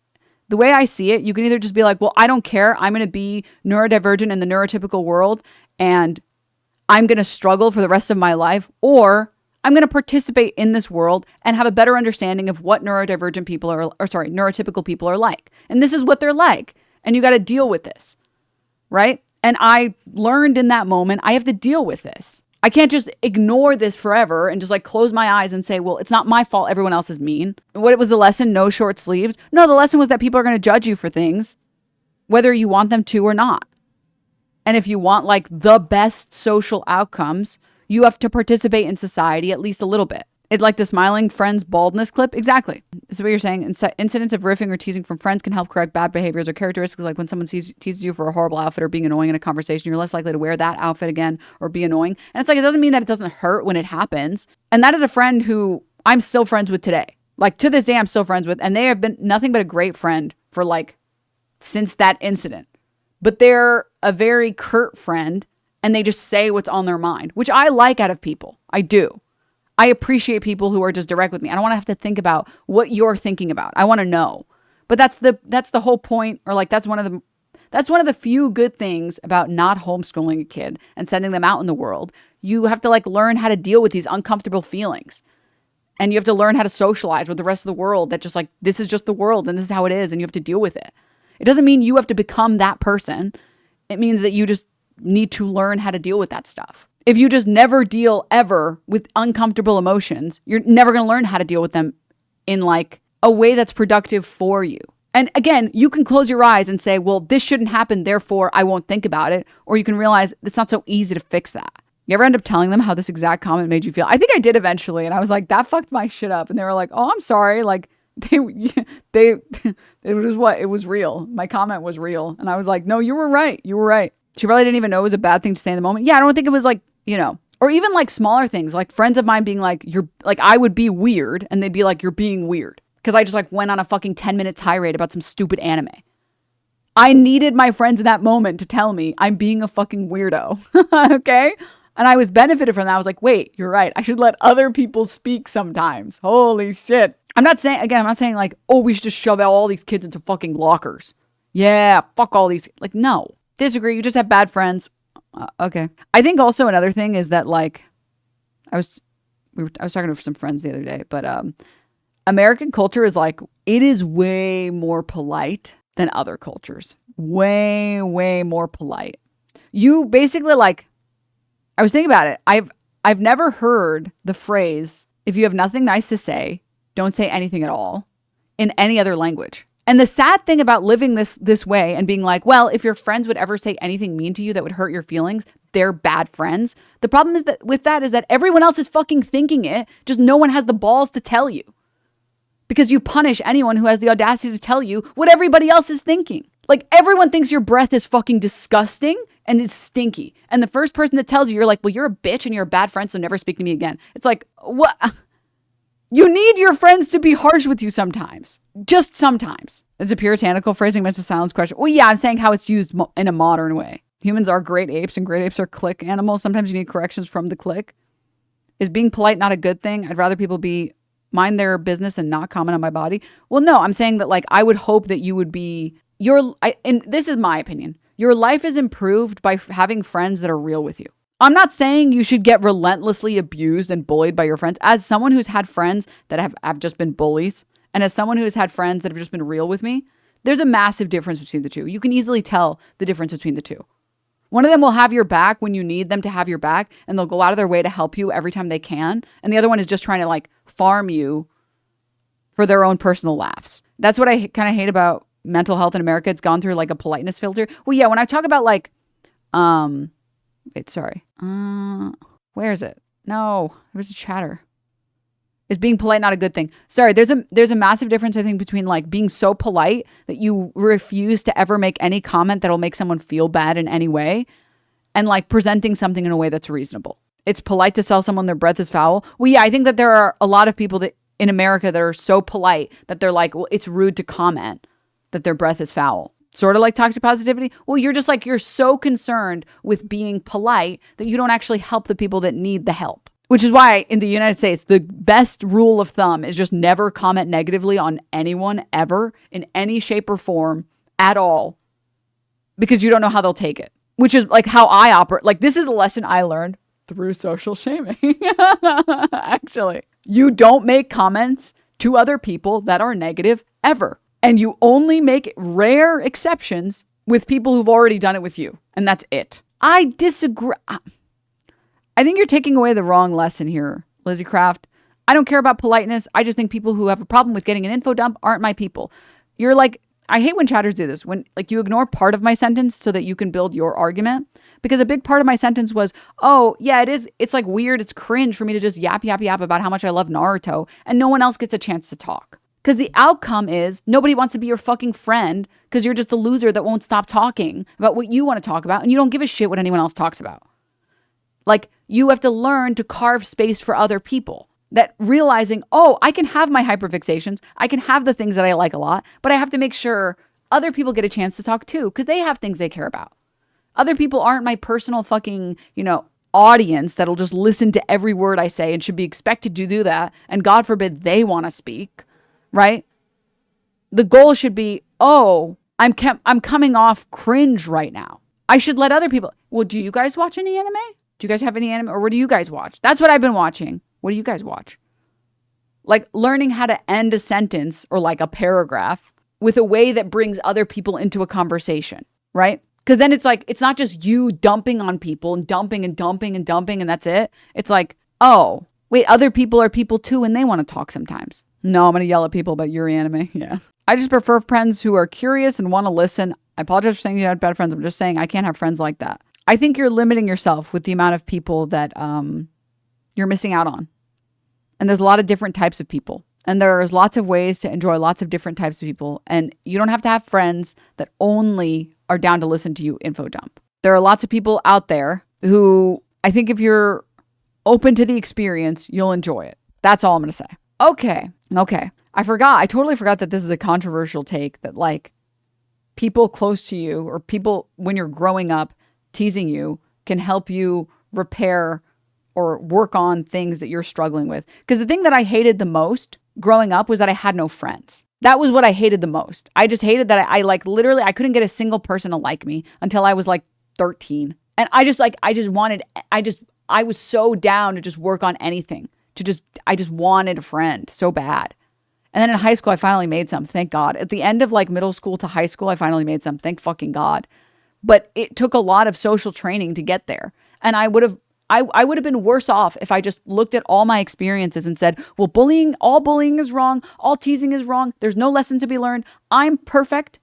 the way I see it, you can either just be like, well, I don't care. I'm going to be neurodivergent in the neurotypical world and I'm going to struggle for the rest of my life. Or I'm going to participate in this world and have a better understanding of what neurotypical people are like. And this is what they're like. And you got to deal with this, right? And I learned in that moment, I have to deal with this. I can't just ignore this forever and just like close my eyes and say, well, it's not my fault. Everyone else is mean. What was the lesson? No short sleeves. No, the lesson was that people are going to judge you for things, whether you want them to or not. And if you want like the best social outcomes, you have to participate in society at least a little bit. It's like the smiling friend's baldness clip. Exactly. This is what you're saying. Incidents of riffing or teasing from friends can help correct bad behaviors or characteristics. Like when someone teases you for a horrible outfit or being annoying in a conversation, you're less likely to wear that outfit again or be annoying. And it's like, it doesn't mean that it doesn't hurt when it happens. And that is a friend who I'm still friends with today. Like to this day, I'm still friends with, and they have been nothing but a great friend for like, since that incident. But they're a very curt friend and they just say what's on their mind, which I like out of people. I do. I appreciate people who are just direct with me. I don't want to have to think about what you're thinking about. I want to know. But that's the whole point, or like that's one of the few good things about not homeschooling a kid and sending them out in the world. You have to like learn how to deal with these uncomfortable feelings. And you have to learn how to socialize with the rest of the world that just like, this is just the world and this is how it is and you have to deal with it. It doesn't mean you have to become that person. It means that you just need to learn how to deal with that stuff. If you just never deal ever with uncomfortable emotions, you're never going to learn how to deal with them in like a way that's productive for you. And again, you can close your eyes and say, well, this shouldn't happen, therefore I won't think about it. Or you can realize it's not so easy to fix that. You ever end up telling them how this exact comment made you feel? I think I did eventually. And I was like, that fucked my shit up. And they were like, oh, I'm sorry. Like it was real. My comment was real. And I was like, no, you were right. You were right. She probably didn't even know it was a bad thing to say in the moment. Yeah, I don't think it was like, you know, or even like smaller things, like friends of mine being like, you're like, I would be weird. And they'd be like, you're being weird. Because I just like went on a fucking 10-minute tirade about some stupid anime. I needed my friends in that moment to tell me I'm being a fucking weirdo. Okay. And I was benefited from that. I was like, wait, you're right. I should let other people speak sometimes. Holy shit. I'm not saying like, oh, we should just shove all these kids into fucking lockers. Yeah, fuck all these. Like, no. Disagree. You just have bad friends. Okay. I think also another thing is that like, I was talking to some friends the other day, but American culture is like, it is way more polite than other cultures. Way, way more polite. You basically like, I was thinking about it. I've never heard the phrase, if you have nothing nice to say, don't say anything at all, in any other language. And the sad thing about living this way and being like, well, if your friends would ever say anything mean to you that would hurt your feelings, they're bad friends. The problem is that with that is that everyone else is fucking thinking it, just no one has the balls to tell you. because you punish anyone who has the audacity to tell you what everybody else is thinking. Like, everyone thinks your breath is fucking disgusting and it's stinky. And the first person that tells you, you're like, well, you're a bitch and you're a bad friend, so never speak to me again. It's like, what? You need your friends to be harsh with you sometimes. Just sometimes. It's a puritanical phrasing meant to silence question. Well, yeah, I'm saying how it's used in a modern way. Humans are great apes and great apes are clique animals. Sometimes you need corrections from the clique. Is being polite not a good thing? I'd rather people mind their business and not comment on my body. Well, no, I'm saying that, like, I would hope that you would be and this is my opinion. Your life is improved by having friends that are real with you. I'm not saying you should get relentlessly abused and bullied by your friends. As someone who's had friends that have just been bullies, and as someone who has had friends that have just been real with me, there's a massive difference between the two. You can easily tell the difference between the two. One of them will have your back when you need them to have your back, and they'll go out of their way to help you every time they can. And the other one is just trying to, like, farm you for their own personal laughs. That's what I kind of hate about mental health in America. It's gone through, like, a politeness filter. Well, yeah, when I talk about, like, wait, sorry. Where is it? No, there was a chatter. Is being polite not a good thing? Sorry, there's a massive difference, I think, between, like, being so polite that you refuse to ever make any comment that'll make someone feel bad in any way, and, like, presenting something in a way that's reasonable. It's polite to tell someone their breath is foul. Well, yeah, I think that there are a lot of people that in America that are so polite that they're like, well, it's rude to comment that their breath is foul. Sort of like toxic positivity. Well, you're just like, you're so concerned with being polite that you don't actually help the people that need the help. Which is why in the United States, the best rule of thumb is just never comment negatively on anyone ever in any shape or form at all, because you don't know how they'll take it. Which is like how I operate. Like, this is a lesson I learned through social shaming. Actually, you don't make comments to other people that are negative ever. And you only make rare exceptions with people who've already done it with you. And that's it. I disagree. I think you're taking away the wrong lesson here, Lizzie Craft. I don't care about politeness. I just think people who have a problem with getting an info dump aren't my people. You're like, I hate when chatters do this. When, like, you ignore part of my sentence so that you can build your argument. Because a big part of my sentence was, oh, yeah, it is. It's like weird. It's cringe for me to just yap about how much I love Naruto. And no one else gets a chance to talk. Because the outcome is nobody wants to be your fucking friend because you're just the loser that won't stop talking about what you want to talk about. And you don't give a shit what anyone else talks about. Like, you have to learn to carve space for other people. That realizing, oh, I can have my hyperfixations. I can have the things that I like a lot. But I have to make sure other people get a chance to talk too. Because they have things they care about. Other people aren't my personal fucking, audience that'll just listen to every word I say and should be expected to do that. And God forbid they want to speak. Right? The goal should be, oh, I'm coming off cringe right now. I should let other people. Well, do you guys watch any anime? Do you guys have any anime? Or what do you guys watch? That's what I've been watching. What do you guys watch? Like, learning how to end a sentence or like a paragraph with a way that brings other people into a conversation, right? Because then it's like, it's not just you dumping on people and dumping and that's it. It's like, oh, wait, other people are people too and they want to talk sometimes. No, I'm going to yell at people about Yuri anime. Yeah. I just prefer friends who are curious and want to listen. I apologize for saying you had bad friends. I'm just saying I can't have friends like that. I think you're limiting yourself with the amount of people that you're missing out on. And there's a lot of different types of people. And there's lots of ways to enjoy lots of different types of people. And you don't have to have friends that only are down to listen to you info dump. There are lots of people out there who I think if you're open to the experience, you'll enjoy it. That's all I'm going to say. Okay. I totally forgot that this is a controversial take, that like people close to you or people when you're growing up teasing you can help you repair or work on things that you're struggling with. Because the thing that I hated the most growing up was that I had no friends. That was what I hated the most. I just hated that I like literally, I couldn't get a single person to like me until I was like 13. And I was so down to just work on anything. I just wanted a friend so bad. And then in high school, I finally made some, thank God. At the end of like middle school to high school, I finally made some, thank fucking God. But it took a lot of social training to get there. And I would have been worse off if I just looked at all my experiences and said, well, all bullying is wrong. All teasing is wrong. There's no lesson to be learned. I'm perfect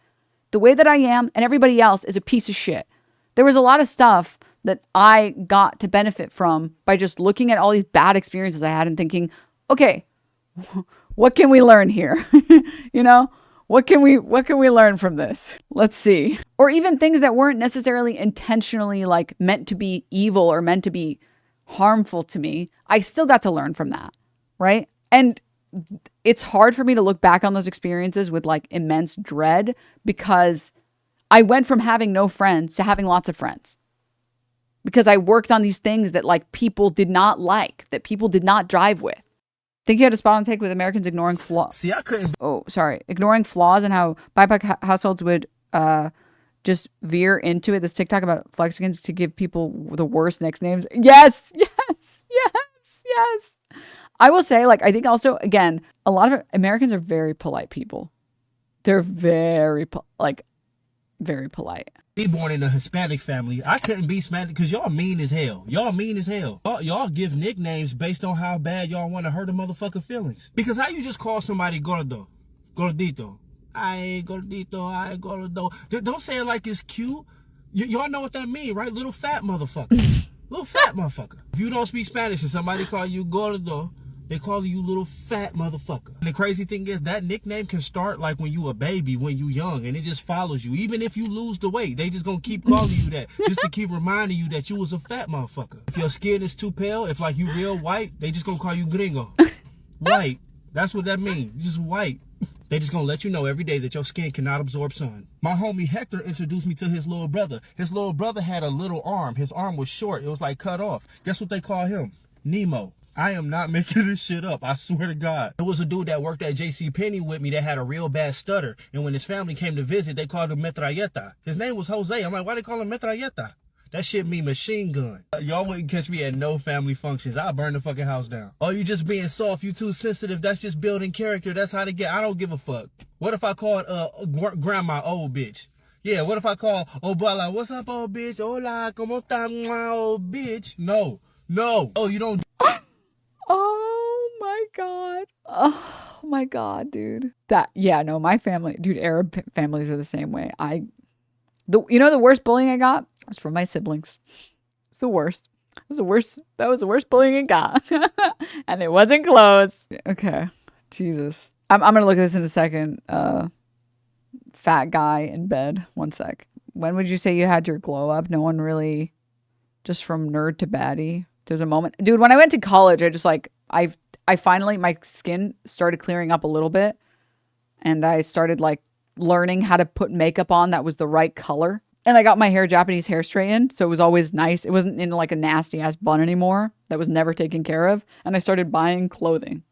the way that I am. And everybody else is a piece of shit. There was a lot of stuff that I got to benefit from by just looking at all these bad experiences I had and thinking, okay, what can we learn here? You know, what can we learn from this? Let's see. Or even things that weren't necessarily intentionally like meant to be evil or meant to be harmful to me. I still got to learn from that, right? And it's hard for me to look back on those experiences with like immense dread because I went from having no friends to having lots of friends. Because I worked on these things that like people did not like, that people did not jive with. Think you had a spot on take with Americans ignoring flaws. See, I couldn't. Oh, sorry. Ignoring flaws and how BIPOC households would just veer into it. This TikTok about Flexicans to give people the worst nicknames. Yes, yes, yes, yes. I will say, like, I think also, again, a lot of Americans are very polite people. They're very polite. Be born in a Hispanic family. I couldn't be Hispanic because y'all mean as hell. Y'all mean as hell. Y'all give nicknames based on how bad y'all want to hurt a motherfucker feelings. Because how you just call somebody gordo, gordito, ay gordito, ay gordo. Don't say it like it's cute. Y'all know what that mean, right? Little fat motherfucker. Little fat motherfucker. If you don't speak Spanish and somebody call you gordo, they call you little fat motherfucker. And the crazy thing is that nickname can start like when you a baby, when you young, and it just follows you. Even if you lose the weight, they just gonna keep calling you that, just to keep reminding you that you was a fat motherfucker. If your skin is too pale, if like you real white, they just gonna call you gringo. White. That's what that means. Just white. They just gonna let you know every day that your skin cannot absorb sun. My homie Hector introduced me to his little brother. His little brother had a little arm. His arm was short. It was like cut off. Guess what they call him? Nemo. I am not making this shit up. I swear to God. There was a dude that worked at JCPenney with me that had a real bad stutter. And when his family came to visit, they called him Metralleta. His name was Jose. I'm like, why they call him Metralleta? That shit mean machine gun. Y'all wouldn't catch me at no family functions. I'll burn the fucking house down. Oh, you just being soft. You too sensitive. That's just building character. That's how they get. I don't give a fuck. What if I called grandma old bitch? Yeah, what if I call Obala, what's up, old bitch? Hola, ¿cómo está, old bitch? No. Oh, you don't. Oh my God. Oh my God, dude. No, my family, dude, Arab families are the same way. You know, the worst bullying I got was from my siblings. It's the worst. That was the worst bullying I got. And it wasn't close. Okay. Jesus. I'm going to look at this in a second. Fat guy in bed. One sec. When would you say you had your glow up? No one really, just from nerd to baddie. There's a moment, dude, when I went to college, I just like, I finally, my skin started clearing up a little bit and I started like learning how to put makeup on that was the right color. And I got my Japanese hair straightened. So it was always nice. It wasn't in like a nasty ass bun anymore that was never taken care of. And I started buying clothing.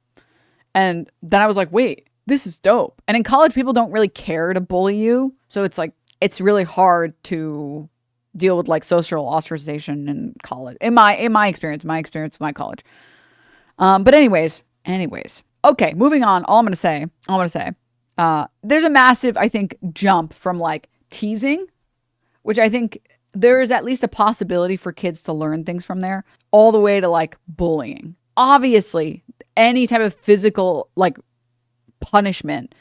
And then I was like, wait, this is dope. And in college, people don't really care to bully you. So it's like, it's really hard to deal with like social ostracization in college. In my experience with my college. But anyways. Okay, moving on. All I'm going to say, there's a massive, I think, jump from like teasing, which I think there is at least a possibility for kids to learn things from there, all the way to like bullying. Obviously, any type of physical like punishment,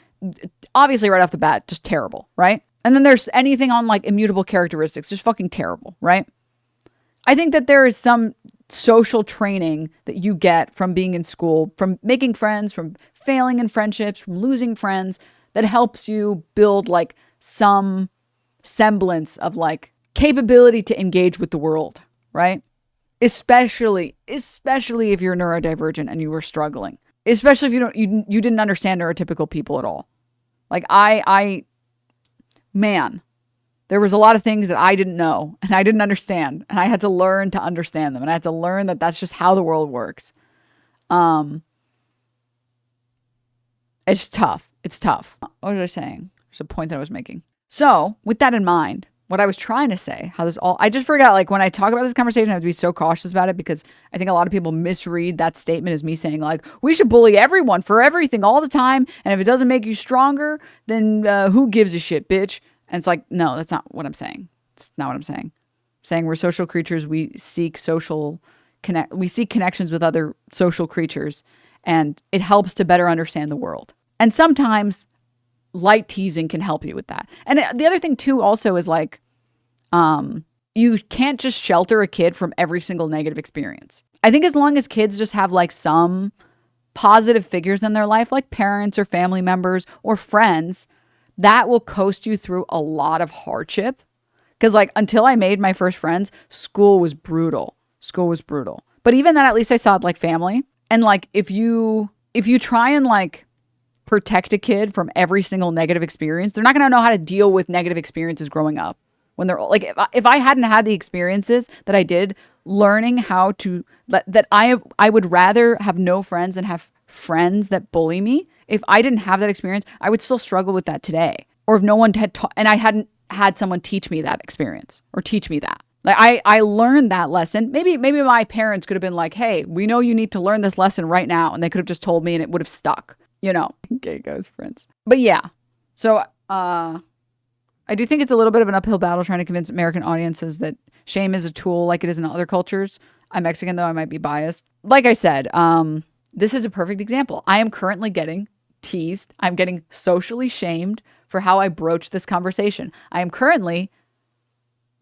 obviously right off the bat, just terrible, right? And then there's anything on like immutable characteristics, just fucking terrible, right? I think that there is some social training that you get from being in school, from making friends, from failing in friendships, from losing friends, that helps you build like some semblance of like capability to engage with the world, right? Especially if you're neurodivergent and you were struggling. Especially if you didn't understand neurotypical people at all. Like man, there was a lot of things that I didn't know and I didn't understand, and I had to learn to understand them, and I had to learn that that's just how the world works. It's tough. It's tough. What was I saying? There's a point that I was making. So with that in mind, what I was trying to say, I just forgot, like when I talk about this conversation, I have to be so cautious about it because I think a lot of people misread that statement as me saying like, we should bully everyone for everything all the time. And if it doesn't make you stronger, then who gives a shit, bitch? And it's like, no, that's not what I'm saying. It's not what I'm saying. I'm saying we're social creatures. We seek connections with other social creatures, and it helps to better understand the world. And sometimes light teasing can help you with that. And the other thing too also is like, you can't just shelter a kid from every single negative experience. I think as long as kids just have like some positive figures in their life, like parents or family members or friends, that will coast you through a lot of hardship. Because like until I made my first friends, school was brutal. School was brutal. But even then, at least I saw it like family. And like if you try and like protect a kid from every single negative experience, they're not going to know how to deal with negative experiences growing up. When they're like, if I hadn't had the experiences that I did, learning how to I would rather have no friends than have friends that bully me. If I didn't have that experience, I would still struggle with that today. Or if no one had and I hadn't had someone teach me that experience or teach me that. Like I learned that lesson. Maybe my parents could have been like, hey, we know you need to learn this lesson right now. And they could have just told me and it would have stuck, you know, gay ghost friends. But yeah, so I do think it's a little bit of an uphill battle trying to convince American audiences that shame is a tool like it is in other cultures. I'm Mexican, though I might be biased. Like I said, this is a perfect example. I am currently getting teased. I'm getting socially shamed for how I broach this conversation. I am currently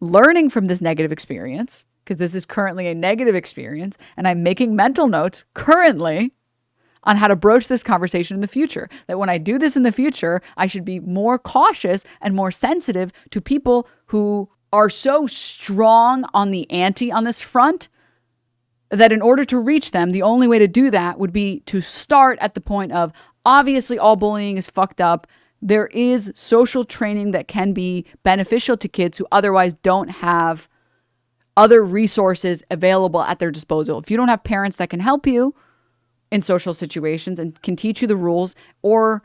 learning from this negative experience, because this is currently a negative experience, and I'm making mental notes currently on how to broach this conversation in the future. That when I do this in the future, I should be more cautious and more sensitive to people who are so strong on the ante on this front that in order to reach them, the only way to do that would be to start at the point of, obviously all bullying is fucked up. There is social training that can be beneficial to kids who otherwise don't have other resources available at their disposal. If you don't have parents that can help you in social situations and can teach you the rules, or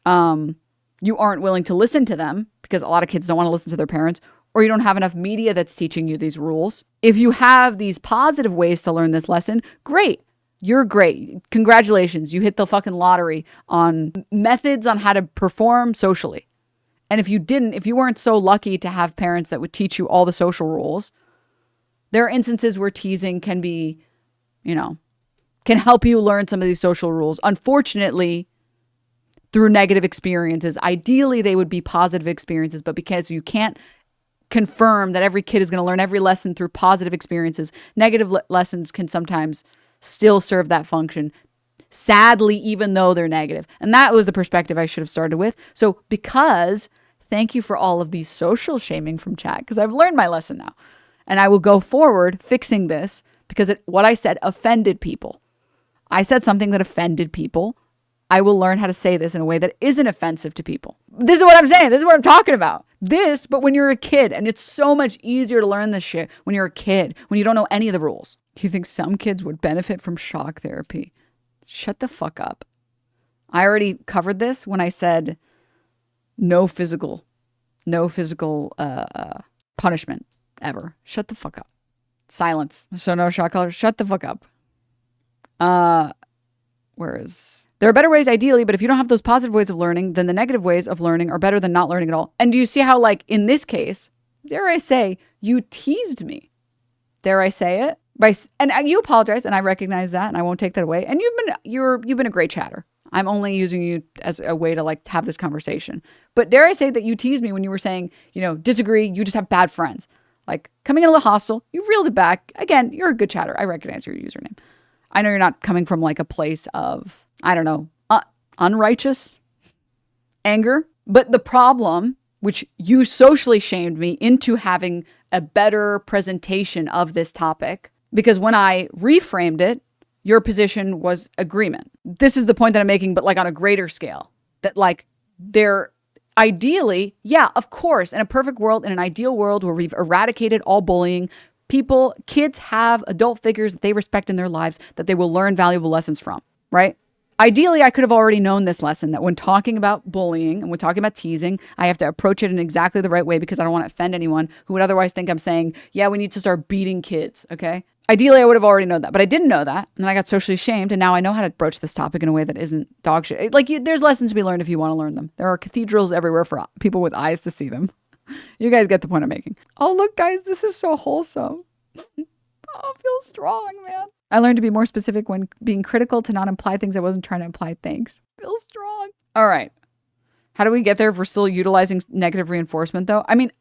you aren't willing to listen to them because a lot of kids don't want to listen to their parents, or you don't have enough media that's teaching you these rules. If you have these positive ways to learn this lesson, great. You're great. Congratulations. You hit the fucking lottery on methods on how to perform socially. And if you weren't so lucky to have parents that would teach you all the social rules, there are instances where teasing can be, can help you learn some of these social rules. Unfortunately, through negative experiences. Ideally, they would be positive experiences, but because you can't confirm that every kid is going to learn every lesson through positive experiences, negative lessons can sometimes still serve that function, sadly, even though they're negative. And that was the perspective I should have started with. So thank you for all of these social shaming from chat, because I've learned my lesson now. And I will go forward fixing this because what I said offended people. I said something that offended people. I will learn how to say this in a way that isn't offensive to people. This is what I'm saying. This is what I'm talking about. But when you're a kid, and it's so much easier to learn this shit when you're a kid, when you don't know any of the rules. Do you think some kids would benefit from shock therapy? Shut the fuck up. I already covered this when I said no physical punishment ever. Shut the fuck up. Silence. So no shock collar. Shut the fuck up. There are better ways ideally, but if you don't have those positive ways of learning, then the negative ways of learning are better than not learning at all. And do you see how, like, in this case, dare I say, you teased me? Dare I say it? And you apologize, and I recognize that, and I won't take that away. And you've been a great chatter. I'm only using you as a way to like have this conversation. But dare I say that you teased me when you were saying, disagree, you just have bad friends. Like, coming in a little hostile, you reeled it back. Again, you're a good chatter. I recognize your username. I know you're not coming from like a place of, I don't know, unrighteous anger. But the problem, which you socially shamed me into having a better presentation of this topic, because when I reframed it, your position was agreement. This is the point that I'm making, but like on a greater scale. That like they're ideally, yeah, of course, in a perfect world, in an ideal world where we've eradicated all bullying, kids have adult figures that they respect in their lives that they will learn valuable lessons from, right? Ideally, I could have already known this lesson, that when talking about bullying and when talking about teasing, I have to approach it in exactly the right way because I don't want to offend anyone who would otherwise think I'm saying, yeah, we need to start beating kids, okay? Ideally, I would have already known that, but I didn't know that. And then I got socially shamed, and now I know how to broach this topic in a way that isn't dog shit. Like, there's lessons to be learned if you want to learn them. There are cathedrals everywhere for people with eyes to see them. You guys get the point I'm making. Oh, look, guys, this is so wholesome. Oh, I feel strong, man. I learned to be more specific when being critical to not imply things I wasn't trying to imply. Thanks. Feel strong. All right. How do we get there if we're still utilizing negative reinforcement, though? I mean,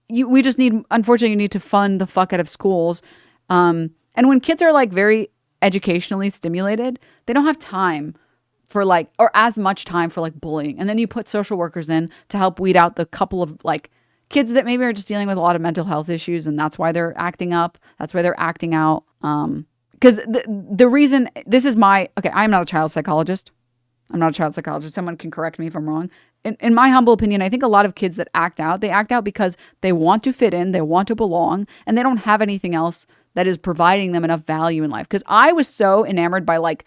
unfortunately, you need to fund the fuck out of schools. And when kids are like very educationally stimulated, they don't have time for like, or as much time for like bullying. And then you put social workers in to help weed out the couple of like kids that maybe are just dealing with a lot of mental health issues, and that's why they're acting up. That's why they're acting out. Because the reason, this is my, okay, I'm not a child psychologist. I'm not a child psychologist. Someone can correct me if I'm wrong. In my humble opinion, I think a lot of kids that act out, they act out because they want to fit in, they want to belong, and they don't have anything else that is providing them enough value in life. Because I was so enamored by like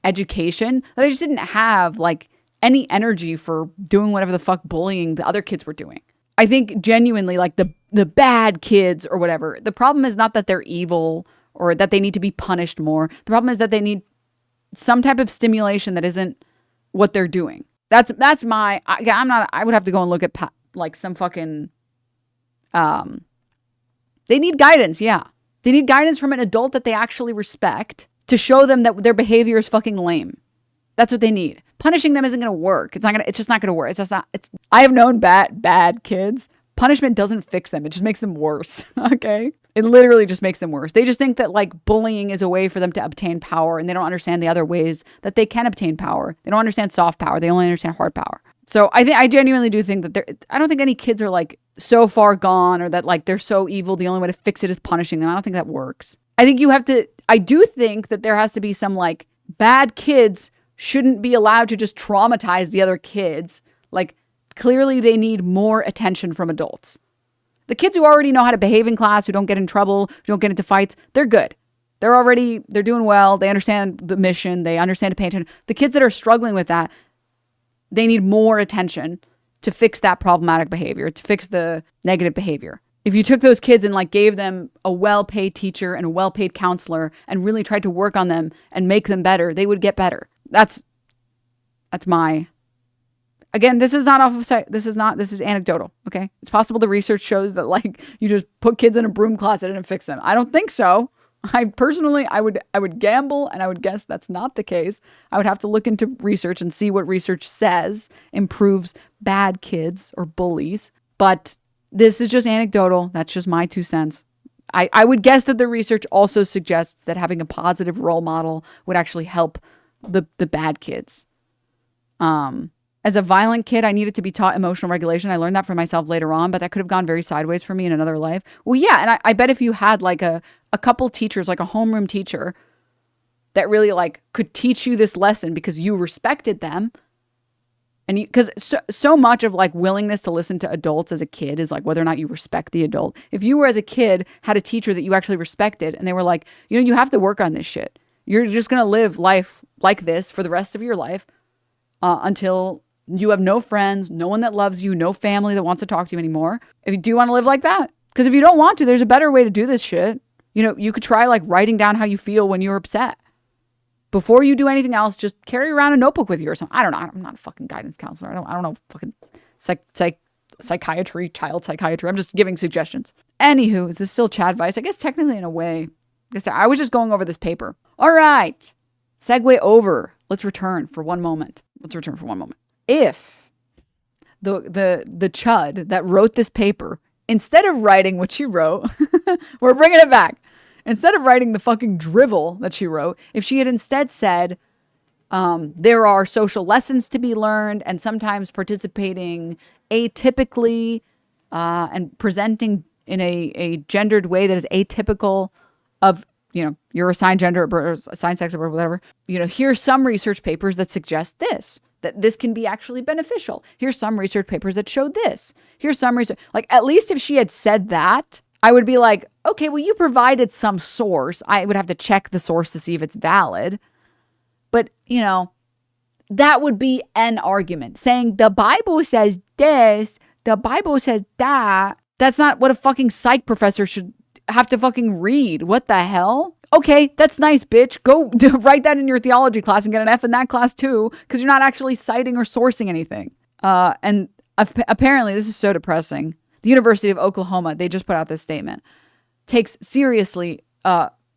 education that I just didn't have like any energy for doing whatever the fuck bullying the other kids were doing. I think genuinely like the bad kids or whatever, the problem is not that they're evil or that they need to be punished more. The problem is that they need some type of stimulation that isn't what they're doing. That's my, I would have to go and look at like some fucking, they need guidance. Yeah. They need guidance from an adult that they actually respect to show them that their behavior is fucking lame. That's what they need. Punishing them isn't going to work. It's just not going to work. I have known bad kids. Punishment doesn't fix them. It just makes them worse. Okay. It literally just makes them worse. They just think that like bullying is a way for them to obtain power, and they don't understand the other ways that they can obtain power. They don't understand soft power. They only understand hard power. So I genuinely do think that I don't think any kids are like so far gone or that like they're so evil. The only way to fix it is punishing them. I don't think that works. I do think that there has to be some like bad kids shouldn't be allowed to just traumatize the other kids. Like clearly they need more attention from adults. The kids who already know how to behave in class, who don't get in trouble, who don't get into fights, they're good. They're doing well. They understand the mission. They understand to pay attention. The kids that are struggling with that, they need more attention to fix that problematic behavior, to fix the negative behavior. If you took those kids and like gave them a well-paid teacher and a well-paid counselor and really tried to work on them and make them better, they would get better. That's my, again, this is not off of site. This is anecdotal. Okay. It's possible the research shows that like you just put kids in a broom closet and fix them. I don't think so. I personally, I would gamble and I would guess that's not the case. I would have to look into research and see what research says improves bad kids or bullies. But this is just anecdotal. That's just my 2 cents. I would guess that the research also suggests that having a positive role model would actually help the bad kids. As a violent kid, I needed to be taught emotional regulation. I learned that for myself later on, but that could have gone very sideways for me in another life. Well, yeah, and I bet if you had like a couple teachers, like a homeroom teacher that really like could teach you this lesson because you respected them, and because so much of like willingness to listen to adults as a kid is like whether or not you respect the adult. If you were as a kid had a teacher that you actually respected and they were like, you have to work on this shit. You're just going to live life like this for the rest of your life until you have no friends, no one that loves you, no family that wants to talk to you anymore. If you do want to live like that, because if you don't want to, there's a better way to do this shit. You could try like writing down how you feel when you're upset. Before you do anything else, just carry around a notebook with you or something. I don't know. I'm not a fucking guidance counselor. I don't know fucking psychiatry, child psychiatry. I'm just giving suggestions. Anywho, is this still Chad advice? I guess technically in a way. I was just going over this paper. All right. Segue over. Let's return for one moment. If the chud that wrote this paper, instead of writing what she wrote, we're bringing it back. Instead of writing the fucking drivel that she wrote, if she had instead said, there are social lessons to be learned and sometimes participating atypically and presenting in a gendered way that is atypical of, your assigned gender or assigned sex or whatever. Here's some research papers that suggest that this can be actually beneficial. Here's some research papers that show this. Here's some research. Like, at least if she had said that, I would be like, okay, well, you provided some source. I would have to check the source to see if it's valid. But, that would be an argument. Saying the Bible says this, the Bible says that. That's not what a fucking psych professor should have to fucking read. What the hell? Okay, that's nice, bitch. Go write that in your theology class and get an F in that class too, because you're not actually citing or sourcing anything. And apparently, this is so depressing. The University of Oklahoma, they just put out this statement, takes seriously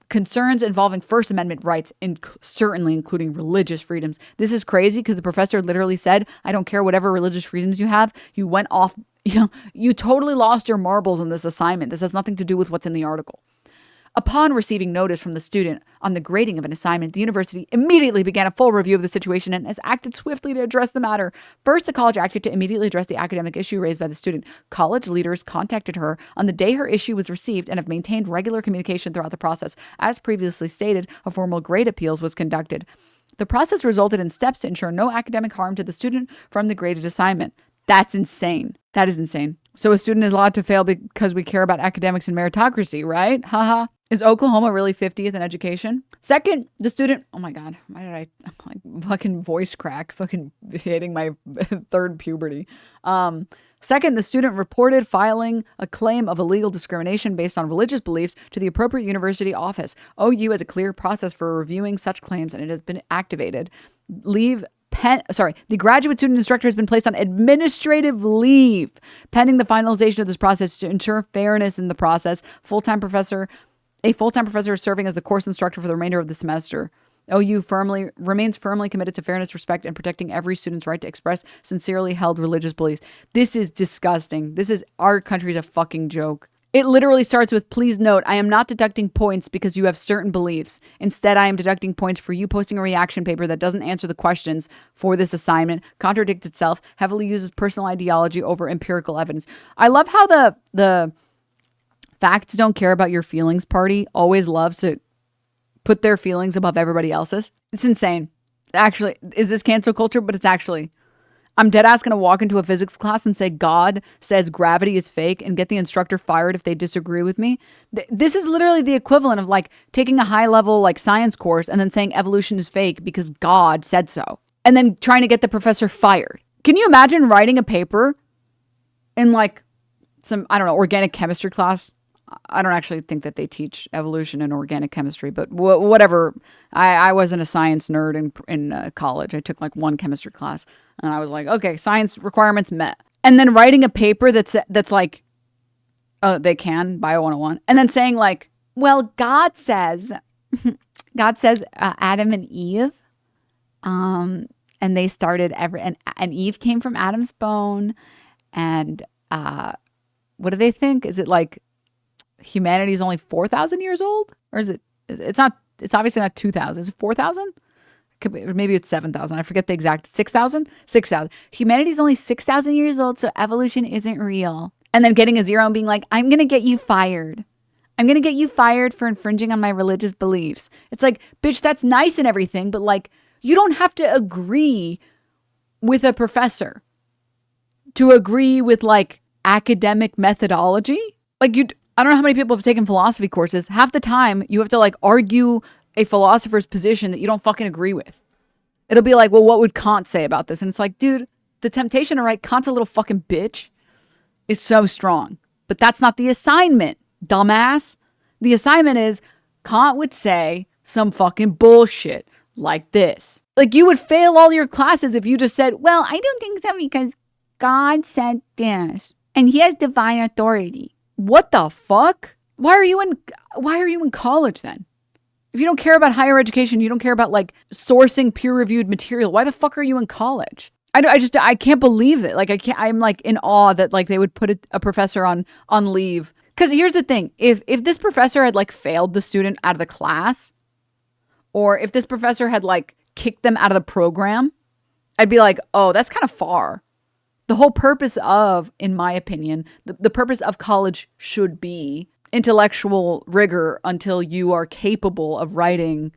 concerns involving First Amendment rights, certainly including religious freedoms. This is crazy because the professor literally said, I don't care whatever religious freedoms you have. You went off, you totally lost your marbles in this assignment. This has nothing to do with what's in the article. Upon receiving notice from the student on the grading of an assignment, the university immediately began a full review of the situation and has acted swiftly to address the matter. First, the college acted to immediately address the academic issue raised by the student. College leaders contacted her on the day her issue was received and have maintained regular communication throughout the process. As previously stated, a formal grade appeals was conducted. The process resulted in steps to ensure no academic harm to the student from the graded assignment. That's insane. That is insane. So a student is allowed to fail because we care about academics and meritocracy, right? Haha. Is Oklahoma really 50th in education? Second, the student, oh my God, why did I like fucking voice crack, fucking hitting my third puberty. Second, the student reported filing a claim of illegal discrimination based on religious beliefs to the appropriate university office. OU has a clear process for reviewing such claims and it has been activated. The graduate student instructor has been placed on administrative leave pending the finalization of this process to ensure fairness in the process. A full-time professor is serving as the course instructor for the remainder of the semester. OU remains firmly committed to fairness, respect, and protecting every student's right to express sincerely held religious beliefs. This is disgusting. Our country's a fucking joke. It literally starts with, please note, I am not deducting points because you have certain beliefs. Instead, I am deducting points for you posting a reaction paper that doesn't answer the questions for this assignment, contradicts itself, heavily uses personal ideology over empirical evidence. I love how the facts don't care about your feelings party always loves to put their feelings above everybody else's. It's insane. Actually, is this cancel culture? But it's actually, I'm dead ass going to walk into a physics class and say God says gravity is fake and get the instructor fired if they disagree with me. This is literally the equivalent of like taking a high level like science course and then saying evolution is fake because God said so. And then trying to get the professor fired. Can you imagine writing a paper in like some, I don't know, organic chemistry class? I don't actually think that they teach evolution and organic chemistry, but whatever. I wasn't a science nerd in college. I took like one chemistry class and I was like, okay, science requirements met. And then writing a paper that's like, oh, they can, Bio 101. And then saying like, well, God says Adam and Eve, and they started and Eve came from Adam's bone. And what do they think? Is it like, humanity is only 4,000 years old? Or is it, it's obviously not 2,000. Is it 4,000? Maybe it's 7,000. I forget the exact, 6,000? 6,000. Humanity is only 6,000 years old, so evolution isn't real. And then getting a zero and being like, I'm going to get you fired. I'm going to get you fired for infringing on my religious beliefs. It's like, bitch, that's nice and everything, but like, you don't have to agree with a professor to agree with like academic methodology. Like I don't know how many people have taken philosophy courses. Half the time you have to like argue a philosopher's position that you don't fucking agree with. It'll be like, well, what would Kant say about this? And it's like, dude, the temptation to write Kant's a little fucking bitch is so strong. But that's not the assignment, dumbass. The assignment is Kant would say some fucking bullshit like this. Like you would fail all your classes if you just said, well, I don't think so because God said this and he has divine authority. What the fuck? Why are you in college then? If you don't care about higher education, you don't care about like sourcing peer-reviewed material, why the fuck are you in college? I can't believe it. Like I'm like in awe that like they would put a professor on leave. Because here's the thing. If this professor had like failed the student out of the class, or if this professor had like kicked them out of the program, I'd be like, oh, that's kind of far. The whole purpose of, in my opinion, the purpose of college should be intellectual rigor until you are capable of writing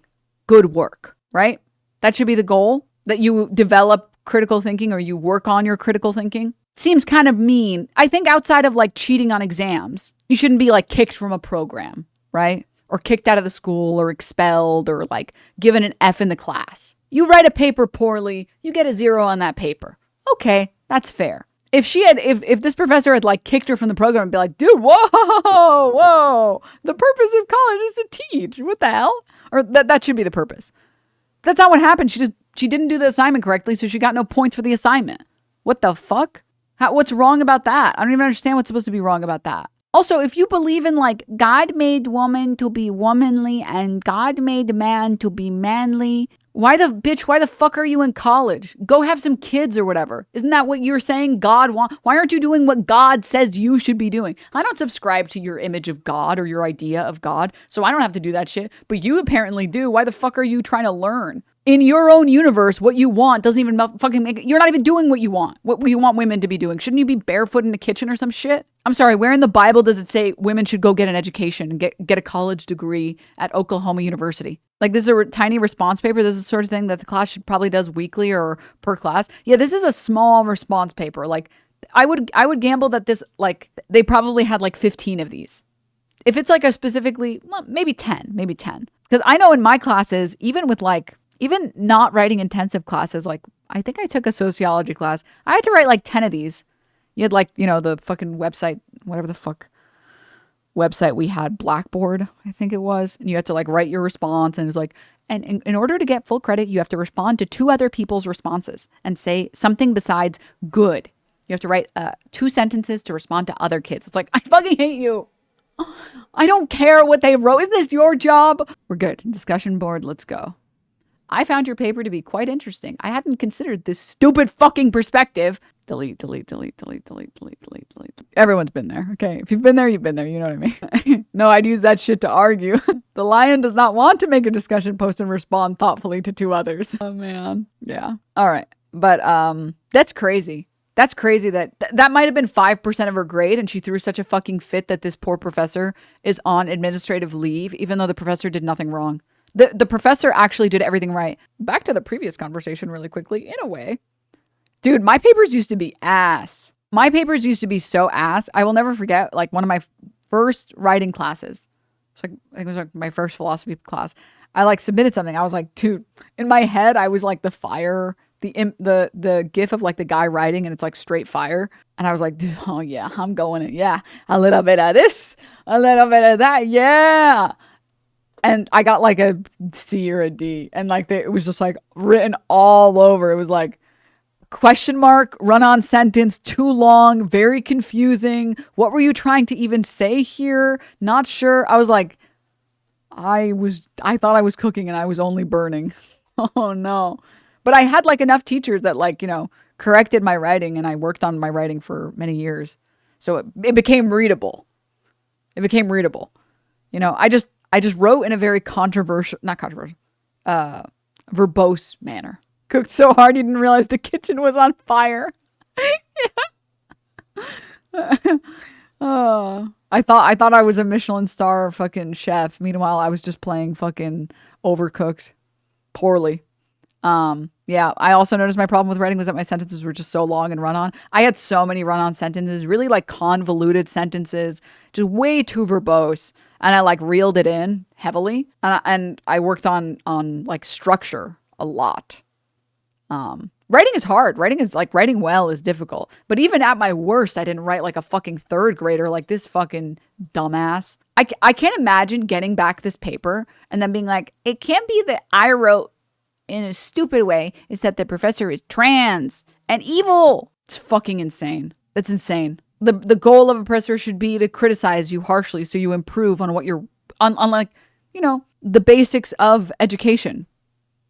good work, right? That should be the goal, that you develop critical thinking or you work on your critical thinking. Seems kind of mean. I think outside of like cheating on exams, you shouldn't be like kicked from a program, right? Or kicked out of the school or expelled or like given an F in the class. You write a paper poorly, you get a 0 on that paper. Okay. That's fair. If this professor had like kicked her from the program and be like, dude, whoa, the purpose of college is to teach. What the hell? Or that should be the purpose. That's not what happened. She didn't do the assignment correctly, so she got no points for the assignment. What the fuck? What's wrong about that? I don't even understand what's supposed to be wrong about that. Also, if you believe in like God made woman to be womanly and God made man to be manly, Why the fuck are you in college? Go have some kids or whatever. Isn't that what you're saying God wants? Why aren't you doing what God says you should be doing? I don't subscribe to your image of God or your idea of God, so I don't have to do that shit. But you apparently do. Why the fuck are you trying to learn? In your own universe, what you want doesn't even fucking make it. You're not even doing what you want women to be doing. Shouldn't you be barefoot in the kitchen or some shit? I'm sorry, where in the Bible does it say women should go get an education and get a college degree at Oklahoma University? Like, this is a tiny response paper. This is the sort of thing that the class probably does weekly or per class. Yeah, this is a small response paper. Like, I would gamble that this, like, they probably had like 15 of these. If it's like a specifically, well, maybe 10. Because I know in my classes, even not writing intensive classes, like I think I took a sociology class. I had to write like 10 of these. You had like, the fucking website, whatever the fuck website we had, Blackboard, I think it was. And you had to like write your response. And it was like, and in order to get full credit, you have to respond to 2 other people's responses and say something besides good. You have to write 2 sentences to respond to other kids. It's like, I fucking hate you. I don't care what they wrote. Isn't this your job? We're good. Discussion board. Let's go. I found your paper to be quite interesting. I hadn't considered this stupid fucking perspective. Delete. Everyone's been there. Okay. If you've been there, you've been there. You know what I mean? No, I'd use that shit to argue. The lion does not want to make a discussion post and respond thoughtfully to 2 others. Oh, man. Yeah. All right. But that's crazy. That's crazy that might have been 5% of her grade, and she threw such a fucking fit that this poor professor is on administrative leave, even though the professor did nothing wrong. The professor actually did everything right. Back to the previous conversation really quickly, in a way. Dude, my papers used to be ass. My papers used to be so ass. I will never forget, like, one of my first writing classes. It's like, I think it was like my first philosophy class. I like submitted something. I was like, dude, in my head, I was like the fire, the gif of like the guy writing and it's like straight fire. And I was like, dude, oh yeah, I'm going in. Yeah. A little bit of this, a little bit of that. Yeah. And I got like a C or a D, and like it was just like written all over. It was like question mark, run-on sentence, too long, very confusing. What were you trying to even say here? Not sure. I was like, I thought I was cooking and I was only burning. Oh no. But I had like enough teachers that like, corrected my writing, and I worked on my writing for many years. So it became readable. I just wrote in a very verbose manner. Cooked so hard you didn't realize the kitchen was on fire. Oh, I thought I was a Michelin star fucking chef. Meanwhile, I was just playing fucking Overcooked poorly. Yeah, I also noticed my problem with writing was that my sentences were just so long and run-on. I had so many run-on sentences, really like convoluted sentences, just way too verbose. And I like reeled it in heavily. And I worked on like structure a lot. Writing is hard. Writing well is difficult. But even at my worst, I didn't write like a fucking 3rd grader like this fucking dumbass. I can't imagine getting back this paper and then being like, it can't be that I wrote in a stupid way. It's that the professor is trans and evil. It's fucking insane. That's insane. The goal of a professor should be to criticize you harshly so you improve on what you're on like, the basics of education,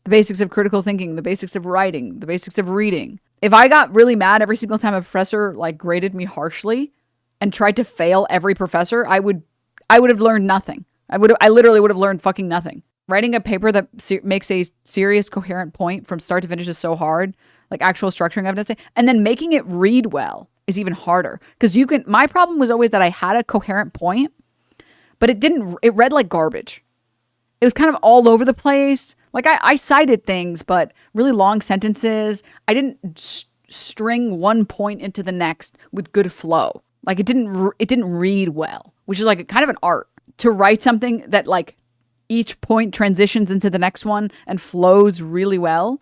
the basics of critical thinking, the basics of writing, the basics of reading. If I got really mad every single time a professor like graded me harshly and tried to fail every professor, I would have learned nothing. I literally would have learned fucking nothing. Writing a paper that makes a serious, coherent point from start to finish is so hard, like actual structuring evidence, and then making it read well is even harder. Because my problem was always that I had a coherent point, but it read like garbage. It was kind of all over the place. Like I cited things, but really long sentences. I didn't string one point into the next with good flow. Like it didn't read well, which is like kind of an art to write something that like each point transitions into the next one and flows really well.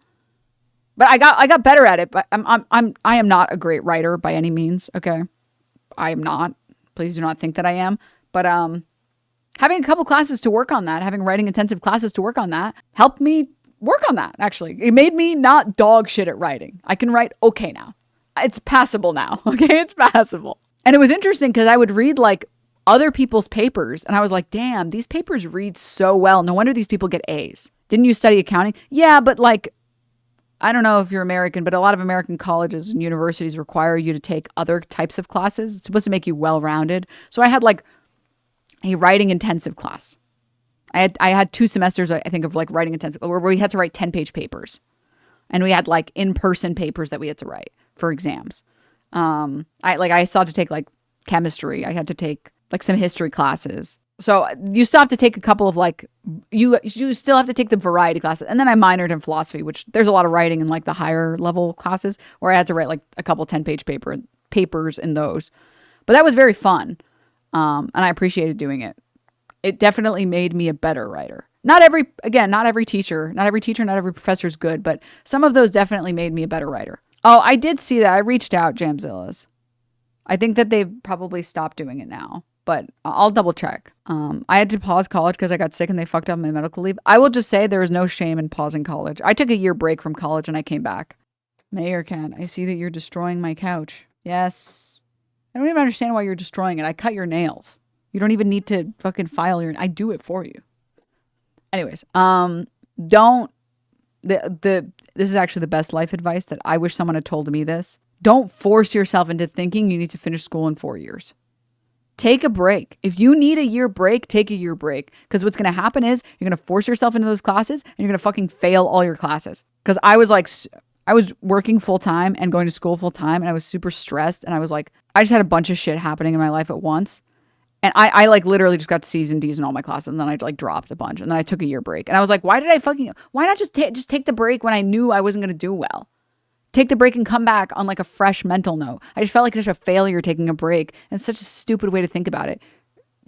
But I got better at it. But I am not a great writer by any means. Okay, I am not. Please do not think that I am. But having a couple classes to work on that, having writing intensive classes to work on that, helped me work on that. Actually, it made me not dog shit at writing. I can write okay now. It's passable now. Okay, it's passable. And it was interesting because I would read like other people's papers and I was like, damn, these papers read so well. No wonder these people get A's. Didn't you study accounting? Yeah, but like, I don't know if you're American, but a lot of American colleges and universities require you to take other types of classes. It's supposed to make you well-rounded. So I had like a writing intensive class. I had 2 semesters, I think, of like writing intensive where we had to write 10-page papers. And we had like in-person papers that we had to write for exams. I still had to take like chemistry. I had to take like some history classes. So you still have to take a couple of like, you still have to take the variety classes. And then I minored in philosophy, which there's a lot of writing in like the higher level classes where I had to write like a couple 10-page papers in those. But that was very fun. And I appreciated doing it. It definitely made me a better writer. Not every teacher, not every professor is good, but some of those definitely made me a better writer. Oh, I did see that. I reached out, Jamzillas. I think that they've probably stopped doing it now, but I'll double check. I had to pause college because I got sick and they fucked up my medical leave. I will just say there is no shame in pausing college. I took a year break from college and I came back. Mayor Cat, I see that you're destroying my couch. Yes. I don't even understand why you're destroying it. I cut your nails. You don't even need to fucking file I do it for you. Anyways, this is actually the best life advice that I wish someone had told me this. Don't force yourself into thinking you need to finish school in 4 years. Take a break. If you need a year break, take a year break. Because what's going to happen is you're going to force yourself into those classes and you're going to fucking fail all your classes. Because I was working full time and going to school full time and I was super stressed and I just had a bunch of shit happening in my life at once. And I like literally just got C's and D's in all my classes. And then I like dropped a bunch. And then I took a year break. And I was like, why not just take the break when I knew I wasn't going to do well? Take the break and come back on like a fresh mental note. I just felt like such a failure taking a break. And it's such a stupid way to think about it.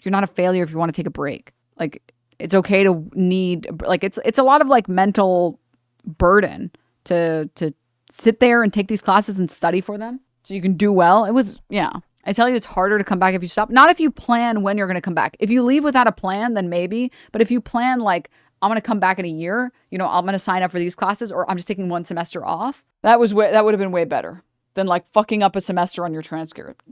You're not a failure if you want to take a break. Like, it's okay to need, like, it's a lot of like mental burden to sit there and take these classes and study for them so you can do well. I tell you, it's harder to come back if you stop. Not if you plan when you're going to come back. If you leave without a plan, then maybe. But if you plan like, I'm going to come back in a year, I'm going to sign up for these classes or I'm just taking 1 semester off. That would have been way better than like fucking up a semester on your transcript.